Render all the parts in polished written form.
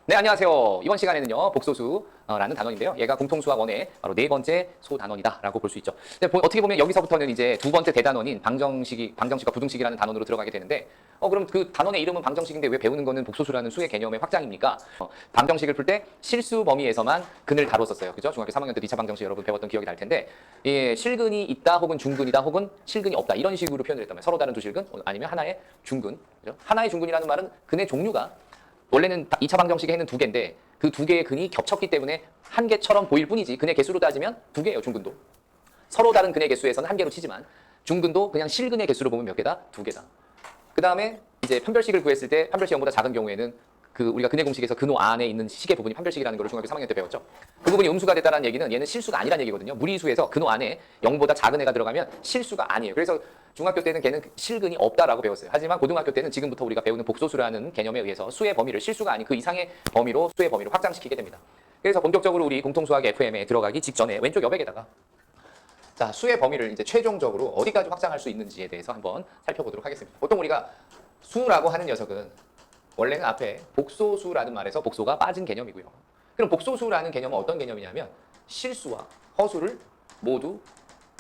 네, 안녕하세요. 이번 시간에는요, 복소수라는 단원인데요. 얘가 공통수학 원의 바로 네 번째 소단원이다라고 볼 수 있죠. 근데 어떻게 보면 여기서부터는 이제 두 번째 대단원인 방정식과 부등식이라는 단원으로 들어가게 되는데, 그럼 그 단원의 이름은 방정식인데 왜 배우는 거는 복소수라는 수의 개념의 확장입니까? 방정식을 풀 때 실수 범위에서만 근을 다뤘었어요. 그죠? 중학교 3학년 때 2차 방정식 여러분 배웠던 기억이 날 텐데, 예, 실근이 있다 혹은 중근이다 혹은 실근이 없다 이런 식으로 표현을 했다면 서로 다른 두 실근 아니면 하나의 중근. 그죠? 하나의 중근이라는 말은 근의 종류가 원래는 2차 방정식의 해는 두 개인데 그 두 개의 근이 겹쳤기 때문에 한 개처럼 보일 뿐이지 근의 개수로 따지면 두 개예요. 중근도. 서로 다른 근의 개수에서는 한 개로 치지만 중근도 그냥 실근의 개수로 보면 몇 개다? 두 개다. 그 다음에 이제 판별식을 구했을 때 판별식 0보다 작은 경우에는 그 우리가 근의 공식에서 근호 안에 있는 식의 부분이 판별식이라는 걸 중학교 3학년 때 배웠죠. 그 부분이 음수가 됐다는 얘기는 얘는 실수가 아니라는 얘기거든요. 무리수에서 근호 안에 0보다 작은 애가 들어가면 실수가 아니에요. 그래서 중학교 때는 걔는 실근이 없다라고 배웠어요. 하지만 고등학교 때는 지금부터 우리가 배우는 복소수라는 개념에 의해서 수의 범위를 실수가 아닌 그 이상의 범위로 수의 범위를 확장시키게 됩니다. 그래서 본격적으로 우리 공통수학 FM에 들어가기 직전에 왼쪽 여백에다가 자, 수의 범위를 이제 최종적으로 어디까지 확장할 수 있는지에 대해서 한번 살펴보도록 하겠습니다. 보통 우리가 수라고 하는 녀석은 원래는 앞에 복소수라는 말에서 복소가 빠진 개념이고요. 그럼 복소수라는 개념은 어떤 개념이냐면 실수와 허수를 모두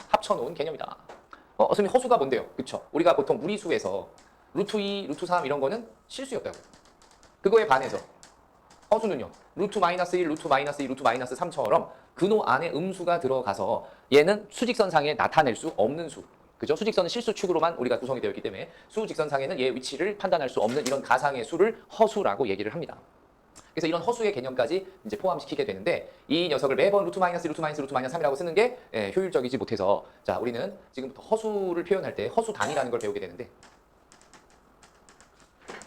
합쳐놓은 개념이다. 선생님 허수가 뭔데요? 그쵸? 우리가 보통 무리수에서 루트 2, 루트 3 이런 거는 실수였다고. 그거에 반해서 허수는요. 루트 마이너스 1, 루트 마이너스 2, 루트 마이너스 3처럼 근호 안에 음수가 들어가서 얘는 수직선상에 나타낼 수 없는 수. 그죠? 수직선은 실수축으로만 우리가 구성이 되어 있기 때문에 수직선상에는 얘 위치를 판단할 수 없는 이런 가상의 수를 허수라고 얘기를 합니다. 그래서 이런 허수의 개념까지 이제 포함시키게 되는데 이 녀석을 매번 루트 마이너스, 루트 마이너스, 루트 마이너스 3이라고 쓰는 게 효율적이지 못해서 자, 우리는 지금부터 허수를 표현할 때 허수 단위라는 걸 배우게 되는데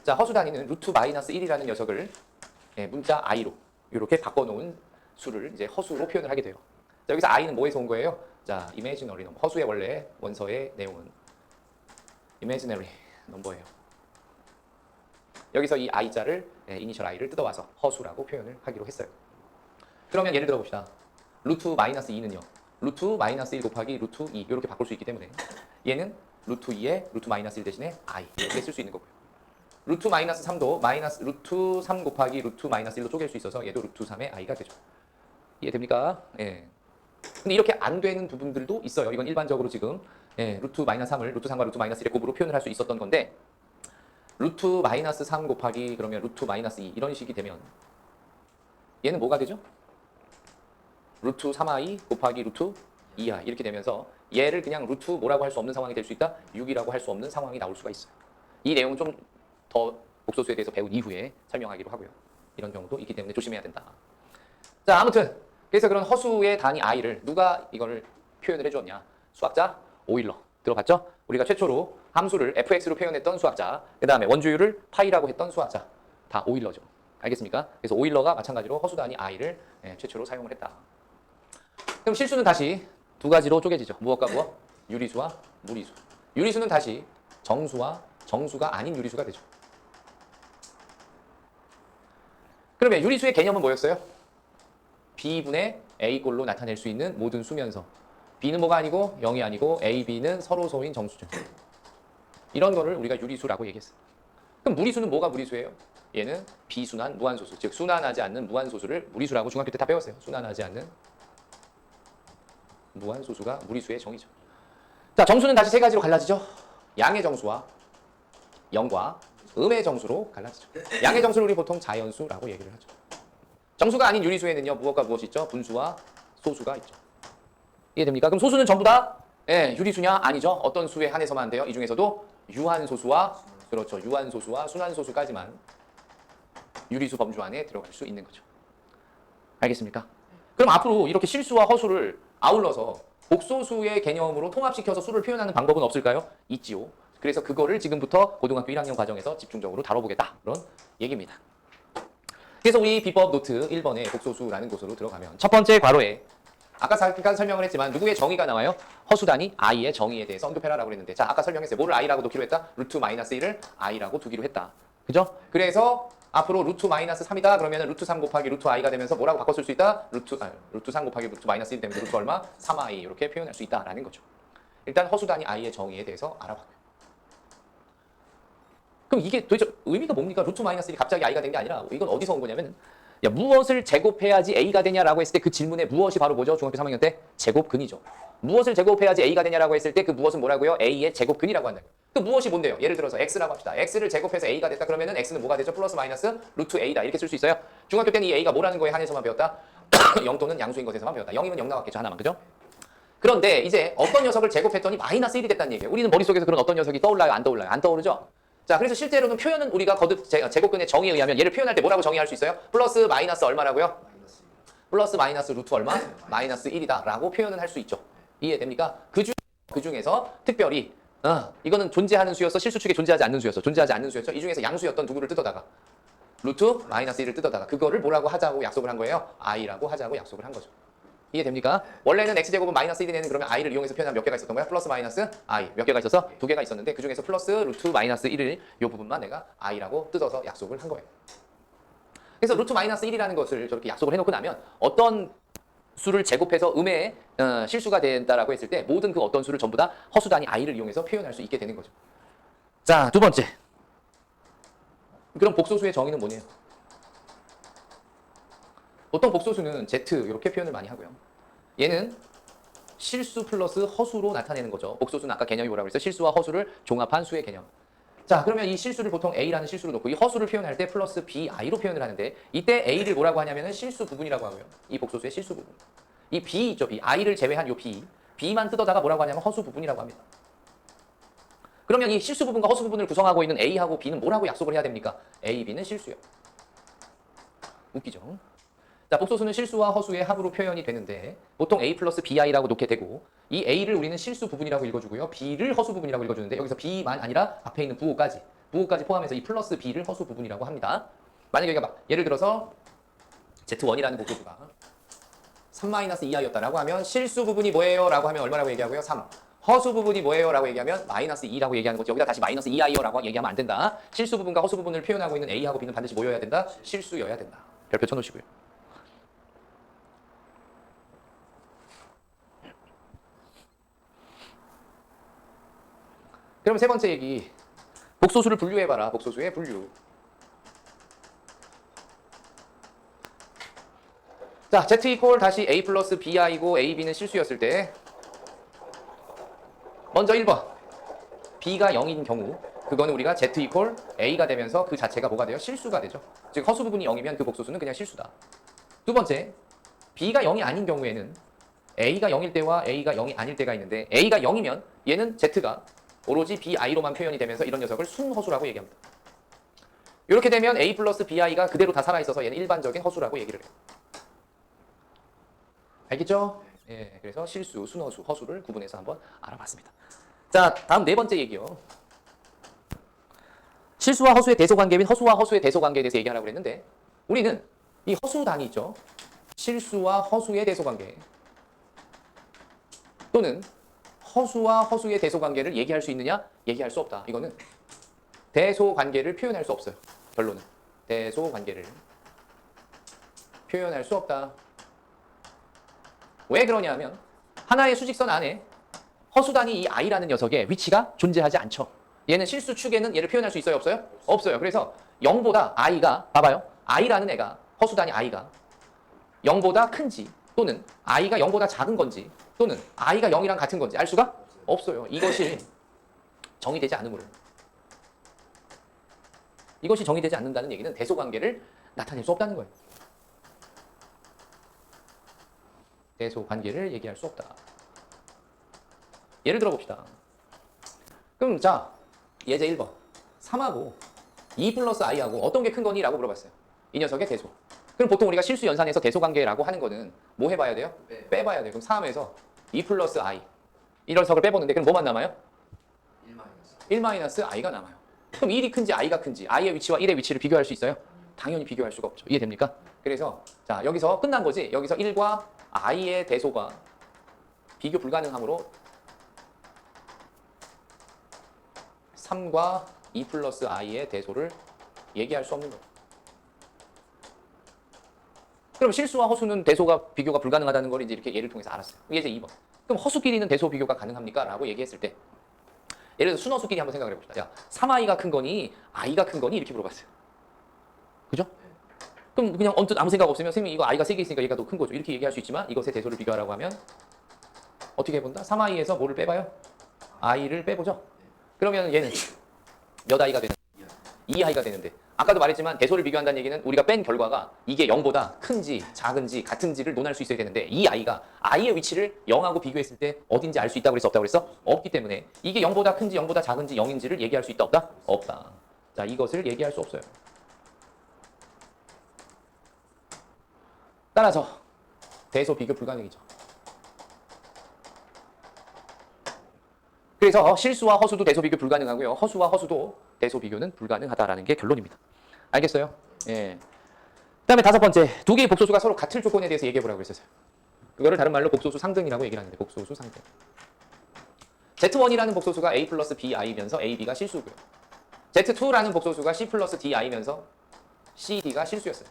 자, 허수 단위는 루트 마이너스 1이라는 녀석을 문자 i로 이렇게 바꿔놓은 수를 이제 허수로 표현을 하게 돼요. 자, 여기서 i는 뭐에서 온 거예요? 자, imaginary number. 허수의 원래 원서의 내용은 imaginary number예요. 여기서 이 i자를 이니셜 i를 뜯어와서 허수라고 표현을 하기로 했어요. 그러면 예를 들어 봅시다. 루트 마이너스 2는요. 루트 마이너스 1 곱하기 루트 2 이렇게 바꿀 수 있기 때문에 얘는 루트 2에 루트 마이너스 1 대신에 i 이렇게 쓸 수 있는 거고요. 루트 마이너스 3도 마이너스 루트 3 곱하기 루트 마이너스 1로 쪼갤 수 있어서 얘도 루트 3의 i가 되죠. 이해됩니까? 예. 근데 이렇게 안 되는 부분들도 있어요. 이건 일반적으로 지금 루트 마이너스 3을 루트 3과 루트 마이너스 1의 곱으로 표현을 할 수 있었던 건데 루트 마이너스 3 곱하기 그러면 루트 마이너스 2 이런 식이 되면 얘는 뭐가 되죠? 루트 3i 곱하기 루트 2i 이렇게 되면서 얘를 그냥 루트 뭐라고 할 수 없는 상황이 될 수 있다? 6이라고 할 수 없는 상황이 나올 수가 있어요. 이 내용은 좀 더 복소수에 대해서 배운 이후에 설명하기로 하고요. 이런 경우도 있기 때문에 조심해야 된다. 자, 아무튼 그래서 그런 허수의 단위 i를 누가 이거를 표현을 해주었냐? 수학자 오일러. 들어봤죠? 우리가 최초로 함수를 fx로 표현했던 수학자, 그 다음에 원주율을 파이라고 했던 수학자, 다 오일러죠. 알겠습니까? 그래서 오일러가 마찬가지로 허수 단위 i를 최초로 사용을 했다. 그럼 실수는 다시 두 가지로 쪼개지죠. 무엇과 무엇? 유리수와 무리수. 유리수는 다시 정수와 정수가 아닌 유리수가 되죠. 그러면 유리수의 개념은 뭐였어요? B분의 A꼴로 나타낼 수 있는 모든 수면서. B는 뭐가 아니고 0이 아니고 A, B는 서로소인 정수죠. 이런 거를 우리가 유리수라고 얘기했어요. 그럼 무리수는 뭐가 무리수예요? 얘는 비순환 무한소수, 즉 순환하지 않는 무한소수를 무리수라고 중학교 때 다 배웠어요. 순환하지 않는 무한소수가 무리수의 정의죠. 자, 정수는 다시 세 가지로 갈라지죠. 양의 정수와 0과 음의 정수로 갈라지죠. 양의 정수를 우리 보통 자연수라고 얘기를 하죠. 정수가 아닌 유리수에는요, 무엇과 무엇이 있죠? 분수와 소수가 있죠. 이해됩니까? 그럼 소수는 전부 다 유리수냐? 아니죠. 어떤 수에 한해서만 돼요? 이 중에서도 유한소수와 그렇죠. 유한소수와 순환소수까지만 유리수 범주 안에 들어갈 수 있는 거죠. 알겠습니까? 그럼 앞으로 이렇게 실수와 허수를 아울러서 복소수의 개념으로 통합시켜서 수를 표현하는 방법은 없을까요? 있지요. 그래서 그거를 지금부터 고등학교 1학년 과정에서 집중적으로 다뤄보겠다. 그런 얘기입니다. 그래서 우리 비법 노트 1번의 복소수라는 곳으로 들어가면 첫 번째 괄호에 아까 잠깐 설명을 했지만 누구의 정의가 나와요? 허수 단위 i의 정의에 대해서 언급해라라고 그랬는데 자, 아까 설명했어요. 뭐를 i라고 놓기로 했다? 루트 마이너스 1을 i라고 두기로 했다. 그죠? 그래서 앞으로 루트 마이너스 3이다 그러면 루트 3 곱하기 루트 i가 되면서 뭐라고 바꿔 쓸 수 있다? 루트 3 곱하기 루트 마이너스 1 되면 루트 얼마? 3i 이렇게 표현할 수 있다라는 거죠. 일단 허수 단위 i의 정의에 대해서 알아봤고요. 그럼 이게 도대체 의미가 뭡니까? 루트 마이너스 1이 갑자기 i가 된 게 아니라 이건 어디서 온 거냐면 야, 무엇을 제곱해야지 a가 되냐라고 했을 때 그 질문의 무엇이 바로 뭐죠? 중학교 3학년 때 제곱근이죠. 무엇을 제곱해야지 a가 되냐라고 했을 때 그 무엇은 뭐라고요? a의 제곱근이라고 한다. 그 무엇이 뭔데요? 예를 들어서 x라고 합시다. x를 제곱해서 a가 됐다 그러면은 x는 뭐가 되죠? 플러스 마이너스 루트 a다 이렇게 쓸 수 있어요. 중학교 때는 이 a가 뭐라는 거에 한해서만 배웠다. 0 또는 양수인 것에서만 배웠다. 0이면 0 나왔겠죠. 하나만. 그죠? 그런데 이제 어떤 녀석을 제곱했더니 마이너스 1이 됐다는 얘기예요. 우리는 머릿속에서 그런 어떤 녀석이 떠올라요? 안 떠올라요? 안 떠오르죠? 자, 그래서 실제로는 표현은 우리가 거듭 제곱근의 정의에 의하면 얘를 표현할 때 뭐라고 정의할 수 있어요? 플러스 마이너스 얼마라고요? 플러스 마이너스 루트 얼마? 마이너스 1이다 라고 표현은 할 수 있죠. 이해됩니까? 그 중에서 특별히 이거는 존재하는 수였어? 실수축에 존재하지 않는 수였어? 존재하지 않는 수였죠? 이 중에서 양수였던 누구를 뜯어다가 루트 마이너스 1을 뜯어다가 그거를 뭐라고 하자고 약속을 한 거예요? i라고 하자고 약속을 한 거죠. 이해됩니까? 원래는 x제곱은 마이너스 1이 되는 그러면 i를 이용해서 표현하면 몇 개가 있었던 거야? 플러스 마이너스 i. 몇 개가 있었어? 두 개가 있었는데 그 중에서 플러스 루트 마이너스 1을 이 부분만 내가 i라고 뜯어서 약속을 한 거예요. 그래서 루트 마이너스 1이라는 것을 저렇게 약속을 해놓고 나면 어떤 수를 제곱해서 음의 실수가 된다라고 했을 때 모든 그 어떤 수를 전부 다 허수 단위 i를 이용해서 표현할 수 있게 되는 거죠. 자, 두 번째. 그럼 복소수의 정의는 뭐냐? 보통 복소수는 z 이렇게 표현을 많이 하고요. 얘는 실수 플러스 허수로 나타내는 거죠. 복소수는 아까 개념이 뭐라고 그랬어요? 실수와 허수를 종합한 수의 개념. 자, 그러면 이 실수를 보통 a라는 실수로 놓고 이 허수를 표현할 때 플러스 bi로 표현을 하는데 이때 a를 뭐라고 하냐면은 실수 부분이라고 하고요. 이 복소수의 실수 부분. 이 b 있죠, b. i를 제외한 요 b만 뜯어다가 뭐라고 하냐면 허수 부분이라고 합니다. 그러면 이 실수 부분과 허수 부분을 구성하고 있는 a하고 b는 뭐라고 약속을 해야 됩니까? a, b는 실수요. 웃기죠? 자, 복소수는 실수와 허수의 합으로 표현이 되는데 보통 a 플러스 bi라고 놓게 되고 이 a를 우리는 실수 부분이라고 읽어주고요. b를 허수 부분이라고 읽어주는데 여기서 b만 아니라 앞에 있는 부호까지 포함해서 이 플러스 b를 허수 부분이라고 합니다. 만약에 여기가 예를 들어서 z1이라는 복소수가 3-2i였다라고 하면 실수 부분이 뭐예요? 라고 하면 얼마라고 얘기하고요? 3. 허수 부분이 뭐예요? 라고 얘기하면 마이너스 2라고 얘기하는 거죠. 여기다 다시 마이너스 2i요 라고 얘기하면 안 된다. 실수 부분과 허수 부분을 표현하고 있는 a하고 b는 반드시 뭐여야 된다? 실수여야 된다. 별표 쳐놓으시고요. 그럼 세 번째 얘기. 복소수를 분류해봐라. 복소수의 분류. 자, z 이퀄 다시 a 플러스 bi고 a, b는 실수였을 때 먼저 1번. b가 0인 경우 그거는 우리가 z 이퀄 a가 되면서 그 자체가 뭐가 돼요? 실수가 되죠. 즉 허수 부분이 0이면 그 복소수는 그냥 실수다. 두 번째. b가 0이 아닌 경우에는 a가 0일 때와 a가 0이 아닐 때가 있는데 a가 0이면 얘는 z가 오로지 bi로만 표현이 되면서 이런 녀석을 순허수라고 얘기합니다. 이렇게 되면 a 플러스 bi가 그대로 다 살아있어서 얘는 일반적인 허수라고 얘기를 해요. 알겠죠? 예, 그래서 실수, 순허수, 허수를 구분해서 한번 알아봤습니다. 자, 다음 네 번째 얘기요. 실수와 허수의 대소관계 및 허수와 허수의 대소관계에 대해서 얘기하려고 했는데 우리는 이 허수단위 있죠? 실수와 허수의 대소관계 또는 허수와 허수의 대소관계를 얘기할 수 있느냐? 얘기할 수 없다. 이거는 대소관계를 표현할 수 없어요. 결론은. 대소관계를 표현할 수 없다. 왜 그러냐면 하나의 수직선 안에 허수단위 이 i라는 녀석의 위치가 존재하지 않죠. 얘는 실수축에는 얘를 표현할 수 있어요? 없어요? 없어요. 그래서 0보다 i가 봐봐요. i라는 애가 허수단위 i가 0보다 큰지 또는 i가 0보다 작은 건지 또는 i가 0이랑 같은 건지 알 수가 없어요. 이것이 정의되지 않으므로. 이것이 정의되지 않는다는 얘기는 대소관계를 나타낼 수 없다는 거예요. 대소관계를 얘기할 수 없다. 예를 들어 봅시다. 그럼 자, 예제 1번. 3하고 2 플러스 i하고 어떤 게 큰 거니? 라고 물어봤어요. 이 녀석의 대소. 그럼 보통 우리가 실수 연산에서 대소관계라고 하는 거는 뭐 해봐야 돼요? 빼봐야 돼요. 그럼 3에서 2 플러스 i 이런 석을 빼보는데 그럼 뭐만 남아요? 1 마이너스 i가 남아요. 그럼 1이 큰지 i가 큰지 i의 위치와 1의 위치를 비교할 수 있어요? 당연히 비교할 수가 없죠. 이해됩니까? 그래서 자, 여기서 끝난 거지. 여기서 1과 i의 대소가 비교 불가능하므로 3과 2 플러스 i의 대소를 얘기할 수 없는 거예요. 그럼 실수와 허수는 대소가 비교가 불가능하다는 걸 이제 이렇게 예를 통해서 알았어요. 예제 2번. 그럼 허수끼리는 대소 비교가 가능합니까? 라고 얘기했을 때 예를 들어 순어수끼리 한번 생각을 해봅시다. 야, 3i가 큰 거니 i가 큰 거니 이렇게 물어봤어요. 그죠? 그럼 그냥 언뜻 아무 생각 없으면 선생님 이거 i가 3개 있으니까 얘가 더 큰 거죠. 이렇게 얘기할 수 있지만 이것의 대소를 비교하라고 하면 어떻게 해본다? 3i에서 뭐를 빼봐요? i를 빼보죠. 그러면 얘는 몇 i가 되는? 2i가 되는데 아까도 말했지만 대소를 비교한다는 얘기는 우리가 뺀 결과가 이게 0보다 큰지 작은지 같은지를 논할 수 있어야 되는데 이 i가 i의 위치를 0하고 비교했을 때 어딘지 알 수 있다고 그랬어? 없다고 그랬어? 없기 때문에 이게 0보다 큰지 0보다 작은지 0인지를 얘기할 수 있다 없다? 없다. 자, 이것을 얘기할 수 없어요. 따라서 대소 비교 불가능이죠. 그래서 실수와 허수도 대소 비교 불가능하고요. 허수와 허수도 대소 비교는 불가능하다라는 게 결론입니다. 알겠어요? 예. 그다음에 다섯 번째, 두 개의 복소수가 서로 같을 조건에 대해서 얘기해 보라고 했었어요. 그거를 다른 말로 복소수 상등이라고 얘기를 하는데 복소수 상등. Z1이라는 복소수가 A 플러스 BI면서 AB가 실수고요. Z2라는 복소수가 C 플러스 DI면서 CD가 실수였어요.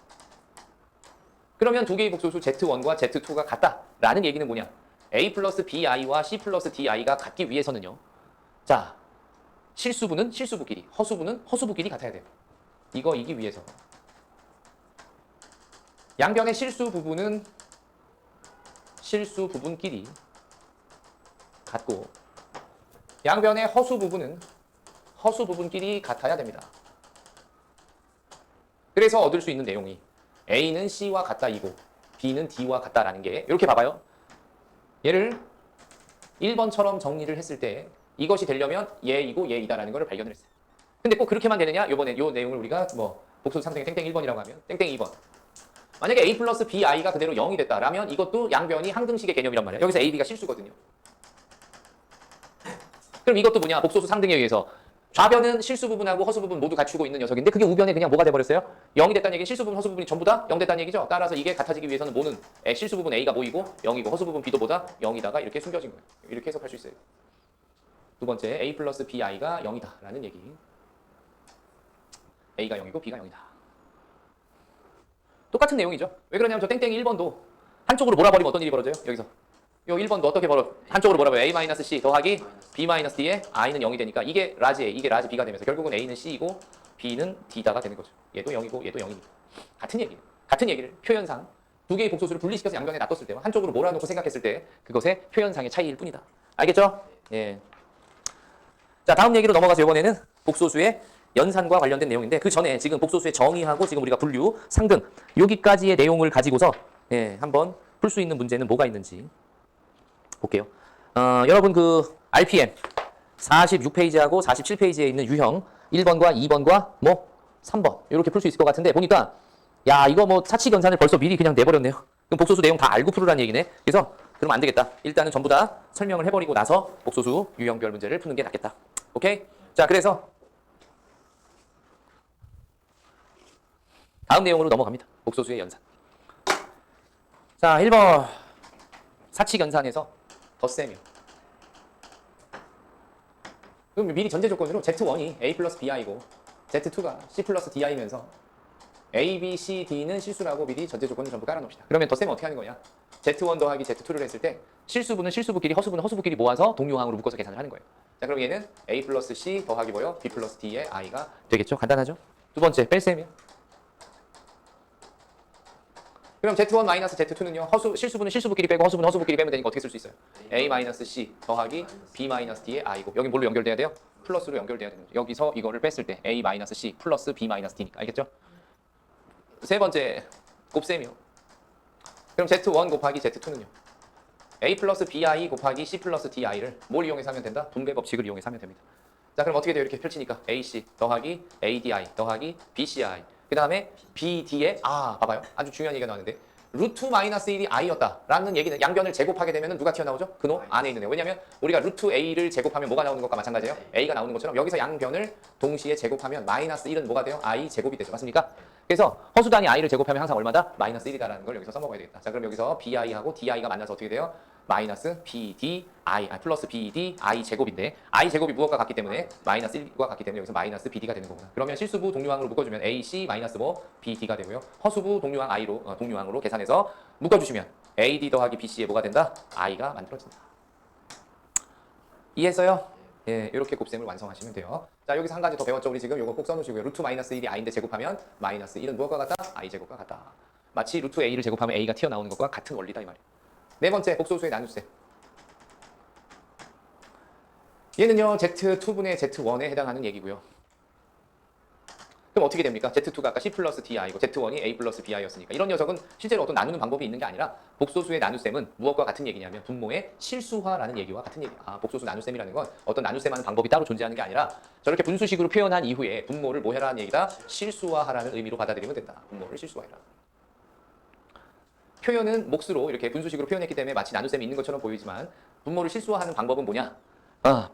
그러면 두 개의 복소수 Z1과 Z2가 같다라는 얘기는 뭐냐? A 플러스 BI와 C 플러스 DI가 같기 위해서는요. 자, 실수부는 실수부끼리, 허수부는 허수부끼리 같아야 돼요. 이기 위해서. 양변의 실수 부분은 실수 부분끼리 같고 양변의 허수 부분은 허수 부분끼리 같아야 됩니다. 그래서 얻을 수 있는 내용이 A는 C와 같다이고 B는 D와 같다라는 게 이렇게 봐봐요. 얘를 1번처럼 정리를 했을 때 이것이 되려면 얘이고 얘이다라는 걸 발견을 했어요. 근데 꼭 그렇게만 되느냐? 요번에 요 내용을 우리가 뭐 복수 상등의 땡땡 1번이라고 하면 땡땡 2번. 만약에 A 플러스 BI가 그대로 0이 됐다라면 이것도 양변이 항등식의 개념이란 말이에요. 여기서 A, B가 실수거든요. 그럼 이것도 뭐냐? 복소수 상등에 의해서 좌변은 실수 부분하고 허수 부분 모두 갖추고 있는 녀석인데 그게 우변에 그냥 뭐가 돼버렸어요? 0이 됐다는 얘기는 실수 부분, 허수 부분이 전부 다 0 됐다는 얘기죠. 따라서 이게 같아지기 위해서는 뭐는 실수 부분 A가 뭐이고 0이고 허수 부분 B도 보다 0이다가 이렇게 숨겨진 거예요. 이렇게 해석할 수 있어요. 두 번째, A 플러스 BI가 0이다라는 얘기. A가 0이고 B가 0이다. 똑같은 내용이죠. 왜 그러냐면 저 땡땡이 1번도 한쪽으로 몰아버리면 어떤 일이 벌어져요? 여기서. 요 1번도 어떻게 한쪽으로 몰아버려요? A-C 더하기 B-D에 I는 0이 되니까 이게 라지 A, 이게 라지 B가 되면서 결국은 A는 C이고 B는 D다가 되는 거죠. 얘도 0이고 얘도 0이니까. 같은 얘기예요. 같은 얘기를 표현상 두 개의 복소수를 분리시켜서 양변에 놔뒀을 때 한쪽으로 몰아놓고 생각했을 때 그것의 표현상의 차이일 뿐이다. 알겠죠? 예. 자, 다음 얘기로 넘어가서 이번에는 복소수의 연산과 관련된 내용인데 그 전에 지금 복소수의 정의하고 지금 우리가 분류, 상등 여기까지의 내용을 가지고서 한번 풀 수 있는 문제는 뭐가 있는지 볼게요. 여러분 그 RPM 46페이지하고 47페이지에 있는 유형 1번과 2번과 뭐 3번 이렇게 풀 수 있을 것 같은데 보니까 야 이거 뭐 사칙연산을 벌써 미리 그냥 내버렸네요. 그럼 복소수 내용 다 알고 풀으라는 얘기네. 그래서 그럼 안 되겠다. 일단은 전부 다 설명을 해버리고 나서 복소수 유형별 문제를 푸는 게 낫겠다. 오케이? 자, 그래서 다음 내용으로 넘어갑니다. 복소수의 연산. 자, 1번 사칙연산에서 덧셈이요. 그럼 미리 전제 조건으로 Z1이 A 플러스 BI고 Z2가 C 플러스 DI면서 A, B, C, D는 실수라고 미리 전제 조건을 전부 깔아놓읍시다. 그러면 덧셈은 어떻게 하는 거냐? Z1 더하기 Z2를 했을 때 실수분은 실수분끼리 허수분은 허수분끼리 모아서 동요항으로 묶어서 계산을 하는 거예요. 자, 그럼 얘는 A 플러스 C 더하기 뭐요? B 플러스 D의 I가 되겠죠? 간단하죠? 두 번째 뺄셈이요. 그럼 Z1 마이너스 Z2는요. 실수분은 실수분끼리 빼고 허수분은 허수분끼리 빼면 되니까 어떻게 쓸 수 있어요? A 마이너스 C 더하기 B 마이너스 D의 I고 여기 뭘로 연결돼야 돼요? 플러스로 연결돼야 되는 거죠. 여기서 이거를 뺐을 때 A 마이너스 C 플러스 B 마이너스 D니까 알겠죠? 세 번째 곱셈이요. 그럼 Z1 곱하기 Z2는요. A 플러스 BI 곱하기 C 플러스 DI를 뭘 이용해서 하면 된다? 분배 법칙을 이용해서 하면 됩니다. 자, 그럼 어떻게 돼요? 이렇게 펼치니까 AC 더하기 ADI 더하기 BCI 그 다음에 BD에 봐봐요. 아주 중요한 얘기가 나왔는데 루트 마이너스 1이 I였다라는 얘기는 양변을 제곱하게 되면 누가 튀어나오죠? 근호 안에 있는 애. 왜냐면 우리가 루트 A를 제곱하면 뭐가 나오는 것과 마찬가지예요? A가 나오는 것처럼 여기서 양변을 동시에 제곱하면 마이너스 1은 뭐가 돼요? I 제곱이 되죠. 맞습니까? 그래서 허수단위 I를 제곱하면 항상 얼마다? 마이너스 1이다라는 걸 여기서 써먹어야 되겠다. 자, 그럼 여기서 BI하고 DI가 만나서 어떻게 돼요? 마이너스 BDI, 플러스 BDI 제곱인데 I 제곱이 무엇과 같기 때문에 마이너스 1과 같기 때문에 여기서 마이너스 BD가 되는 거구나. 그러면 실수부 동류항으로 묶어주면 AC 마이너스 BD가 되고요. 허수부 동류항 I로 동류항으로 계산해서 묶어주시면 AD 더하기 BC에 뭐가 된다? I가 만들어진다. 이해했어요? 예, 이렇게 곱셈을 완성하시면 돼요. 자, 여기서 한 가지 더 배웠죠. 우리 지금 이거 꼭 써놓으시고요. 루트 마이너스 1이 i인데 제곱하면 마이너스 1은 무엇과 같다? i 제곱과 같다. 마치 루트 a를 제곱하면 a가 튀어나오는 것과 같은 원리다 이 말이에요. 네 번째, 복소수의 나눗셈. 얘는요, z2분의 z1에 해당하는 얘기고요. 그럼 어떻게 됩니까? z2가 아까 c 플러스 di고 z1이 a 플러스 bi였으니까 이런 녀석은 실제로 어떤 나누는 방법이 있는 게 아니라 복소수의 나눗셈은 무엇과 같은 얘기냐면 분모의 실수화라는 얘기와 같은 얘기야. 아, 복소수 나눗셈이라는 건 어떤 나눗셈하는 방법이 따로 존재하는 게 아니라 저렇게 분수식으로 표현한 이후에 분모를 뭐 해라는 얘기다? 실수화하라는 의미로 받아들이면 된다. 분모를 실수화해라. 표현은 몫으로 이렇게 분수식으로 표현했기 때문에 마치 나눗셈이 있는 것처럼 보이지만 분모를 실수화하는 방법은 뭐냐?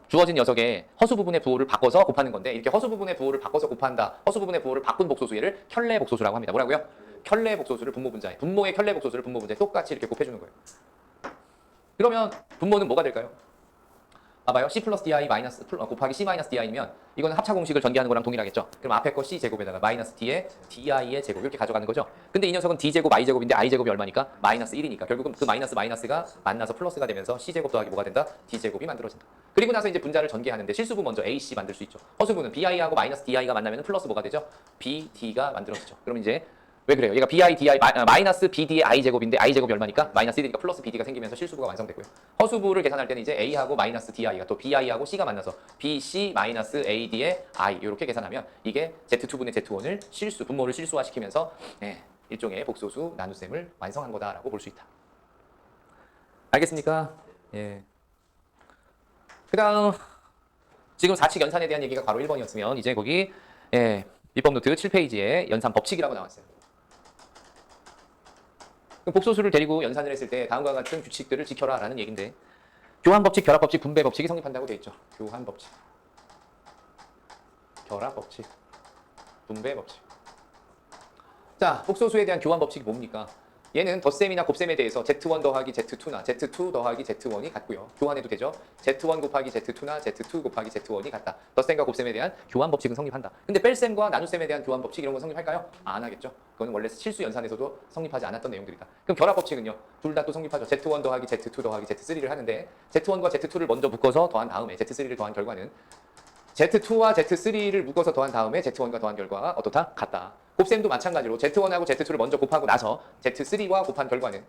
주어진 녀석의 허수 부분의 부호를 바꿔서 곱하는 건데 이렇게 허수 부분의 부호를 바꿔서 곱한다. 허수 부분의 부호를 바꾼 복소수 얘를 켤레 복소수라고 합니다. 뭐라고요? 켤레 복소수를 분모 분자에 분모의 켤레 복소수를 분모 분자에 똑같이 이렇게 곱해주는 거예요. 그러면 분모는 뭐가 될까요? 봐봐요. c 플러스 di 마이너스 곱하기 c 마이너스 di면 이거는 합차 공식을 전개하는 거랑 동일하겠죠. 그럼 앞에 거 c 제곱에다가 마이너스 d에 di의 제곱 이렇게 가져가는 거죠. 근데 이 녀석은 d 제곱 i 제곱인데 i 제곱이 얼마니까? 마이너스 1이니까 결국은 그 마이너스 마이너스가 만나서 플러스가 되면서 c 제곱 더하기 뭐가 된다? d 제곱이 만들어진다. 그리고 나서 이제 분자를 전개하는데 실수부 먼저 ac 만들 수 있죠. 허수부는 bi하고 마이너스 di가 만나면 플러스 뭐가 되죠? bd가 만들어지죠. 그럼 이제 왜 그래요? 얘가 bi, di, 마이너스 bd의 i 제곱인데 i 제곱이 얼마니까? 마이너스 1이니까 플러스 bd가 생기면서 실수부가 완성되고요. 허수부를 계산할 때는 이제 a하고 마이너스 di가 또 bi하고 c가 만나서 bc 마이너스 ad의 i 이렇게 계산하면 이게 z2분의 z1을 실수, 분모를 실수화시키면서 일종의 복소수 나눗셈을 완성한 거다라고 볼 수 있다. 알겠습니까? 예. 그 다음 지금 4칙 연산에 대한 얘기가 바로 1번이었으면 이제 거기 비법 노트 7페이지에 연산 법칙이라고 나왔어요. 복소수를 데리고 연산을 했을 때 다음과 같은 규칙들을 지켜라 라는 얘기인데 교환법칙, 결합법칙, 분배법칙이 성립한다고 돼 있죠. 교환법칙, 결합법칙, 분배법칙. 자, 복소수에 대한 교환법칙이 뭡니까? 얘는 덧셈이나 곱셈에 대해서 z1 더하기 z2나 z2 더하기 z1이 같고요. 교환해도 되죠. z1 곱하기 z2나 z2 곱하기 z1이 같다. 덧셈과 곱셈에 대한 교환법칙은 성립한다. 근데 뺄셈과 나눗셈에 대한 교환법칙 이런 건 성립할까요? 안 하겠죠. 그거는 원래 실수 연산에서도 성립하지 않았던 내용들이다. 그럼 결합법칙은요. 둘 다 또 성립하죠. z1 더하기 z2 더하기 z3를 하는데 z1과 z2를 먼저 묶어서 더한 다음에 z3를 더한 결과는 Z2와 Z3를 묶어서 더한 다음에 Z1과 더한 결과가 어떻다? 같다. 곱셈도 마찬가지로 Z1하고 Z2를 먼저 곱하고 나서 Z3와 곱한 결과는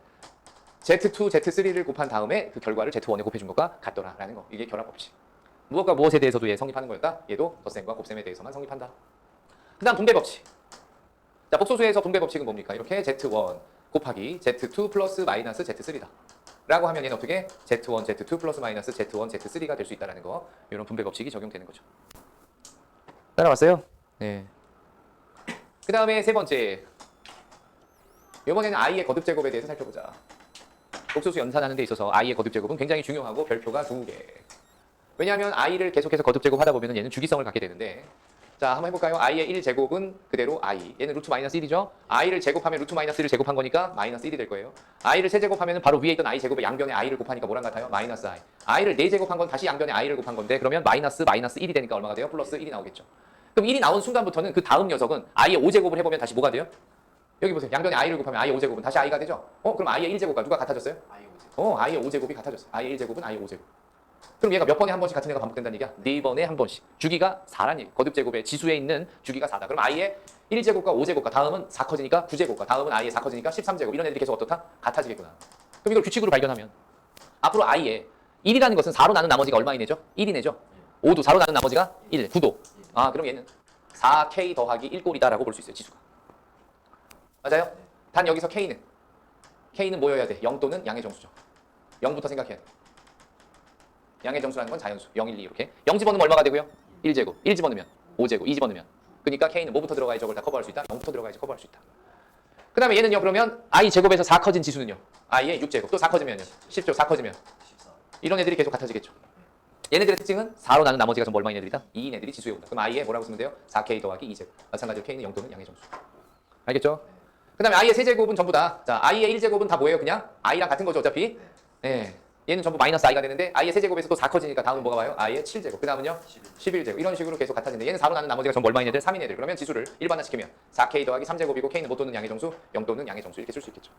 Z2, Z3를 곱한 다음에 그 결과를 Z1에 곱해준 것과 같더라라는 거. 이게 결합법칙. 무엇과 무엇에 대해서도 얘 성립하는 거였다? 얘도 덧셈과 곱셈에 대해서만 성립한다. 그 다음 분배법칙. 자, 복소수에서 분배법칙은 뭡니까? 이렇게 Z1 곱하기 Z2 플러스 마이너스 Z3다. 라고 하면 얘는 어떻게? Z1, Z2 플러스 마이너스 Z1, Z3가 될 수 있다는 거. 이런 분배법칙이 적용되는 거죠. 따라왔어요? 네. 그 다음에 세 번째. 이번에는 i의 거듭제곱에 대해서 살펴보자. 복소수 연산하는 데 있어서 i의 거듭제곱은 굉장히 중요하고 별표가 2개. 왜냐하면 i를 계속해서 거듭제곱하다 보면 얘는 주기성을 갖게 되는데 자, 한번 해볼까요? i의 1제곱은 그대로 i. 얘는 루트 마이너스 1이죠? i를 제곱하면 루트 마이너스 1을 제곱한 거니까 마이너스 1이 될 거예요. i를 세제곱하면 바로 위에 있던 i 제곱에 양변에 i를 곱하니까 뭐랑 같아요? 마이너스 i. i를 4제곱한 건 다시 양변에 i를 곱한 건데 그러면 마이너스 1이 되니까 얼마가 돼요? 플러스 1이 나오겠죠. 그럼 1이 나온 순간부터는 그 다음 녀석은 i의 5제곱을 해보면 다시 뭐가 돼요? 여기 보세요. 양변에 i를 곱하면 i의 5제곱은 다시 i가 되죠? 그럼 i의 1제곱과 누가 같아졌어요? i의 5제곱이 같아졌어요. i의 1제곱은 i의 5제곱. 그럼 얘가 몇 번에 한 번씩 같은 애가 반복된다는 얘기야? 4번에 한 번씩. 주기가 4란 얘기. 거듭제곱의 지수에 있는 주기가 4다. 그럼 i의 1제곱과 5제곱과 다음은 4 커지니까 9제곱과 다음은 i의 4 커지니까 13제곱. 이런 애들이 계속 어떻다? 같아지겠구나. 그럼 이걸 규칙으로 발견하면 앞으로 i의 1이라는 것은 4로 나눈 나머지가 얼마 이내죠? 1이 내죠? 5도 4로 나눈 나머지가 1, 9도. 그럼 얘는 4k 더하기 1꼴이다라고 볼 수 있어요. 지수가. 맞아요? 단 여기서 k는 뭐여야 돼? 0 또는 양의 정수죠. 0부터 생각해야 돼. 양의 정수라는 건 자연수. 0, 1, 2 이렇게. 0 집어넣으면 얼마가 되고요? 1제곱. 1 집어넣으면 5제곱. 2 집어넣으면. 그러니까 k는 뭐부터 들어가야 저걸 다 커버할 수 있다? 0부터 들어가야지 커버할 수 있다. 그 다음에 얘는요. 그러면 i 제곱에서 4 커진 지수는요. i의 6제곱. 또 4 커지면요. 10조. 4 커지면. 이런 애들이 계속 같아지겠죠. 얘네들의 특징은 4로 나눈 나머지가 전부 얼마인 애들이다? 2인 애들이 지수에 온다. 그럼 i의 뭐라고 쓰면 돼요? 4k 더하기 2제곱. 마찬가지로 k는 0 또는 양의 정수. 알겠죠? 그 다음에 i의 세제곱은 전부 다. 자, i의 1제곱은 다 뭐예요? 그냥 i랑 같은 거죠. 어차피. 네. 얘는 전부 마이너스 i가 되는데 i의 세제곱에서 또 4 커지니까 다음은 뭐가 와요? i의 7제곱. 그 다음은요? 11제곱. 이런 식으로 계속 같아지는데 얘는 4로 나눈 나머지가 전부 얼마인 애들? 3인 애들. 그러면 지수를 일반화시키면 4k 더하기 3제곱이고 k는 뭐 또는 양의 정수? 0 또는 양의 정수 이렇게 쓸 수 있겠죠.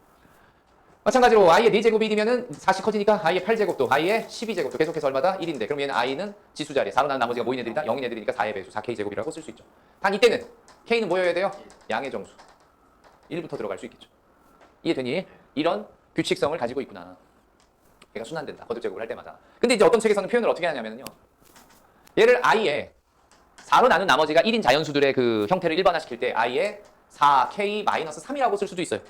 마찬가지로 i의 4제곱이 1이면은 4씩 커지니까 i의 8제곱도 i의 12제곱도 계속해서 얼마다? 1인데 그럼 얘는 i는 지수자리 4로 나눈 나머지가 뭐인 애들이다? 0인 애들이니까 4의 배수 4k제곱이라고 쓸 수 있죠. 단 이때는 k는 뭐여야 돼요? 양의 정수 1부터 들어갈 수 있겠죠. 이해되니? 이런 규칙성을 가지고 있구나. 얘가 순환된다. 거듭제곱을 할 때마다. 근데 이제 어떤 책에서는 표현을 어떻게 하냐면요. 얘를 i의 4로 나눈 나머지가 1인 자연수들의 그 형태를 일반화시킬 때 i의 4k-3이라고 쓸 수도 있어요.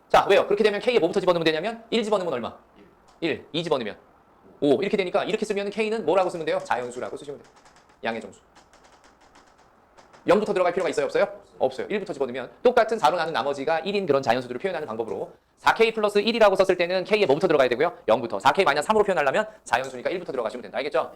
자, 왜요? 그렇게 되면 k에 뭐부터 집어넣으면 되냐면 1 집어넣으면 얼마? 1, 2 집어넣으면 5 이렇게 되니까 이렇게 쓰면 k는 뭐라고 쓰면 돼요? 자연수라고 쓰시면 돼요. 양의 정수. 0부터 들어갈 필요가 있어요? 없어요? 없어요. 1부터 집어넣으면 똑같은 4로 나눈 나머지가 1인 그런 자연수들을 표현하는 방법으로 4k 플러스 1이라고 썼을 때는 k에 뭐부터 들어가야 되고요? 0부터. 4k-3으로 표현하려면 자연수니까 1부터 들어가시면 된다. 알겠죠?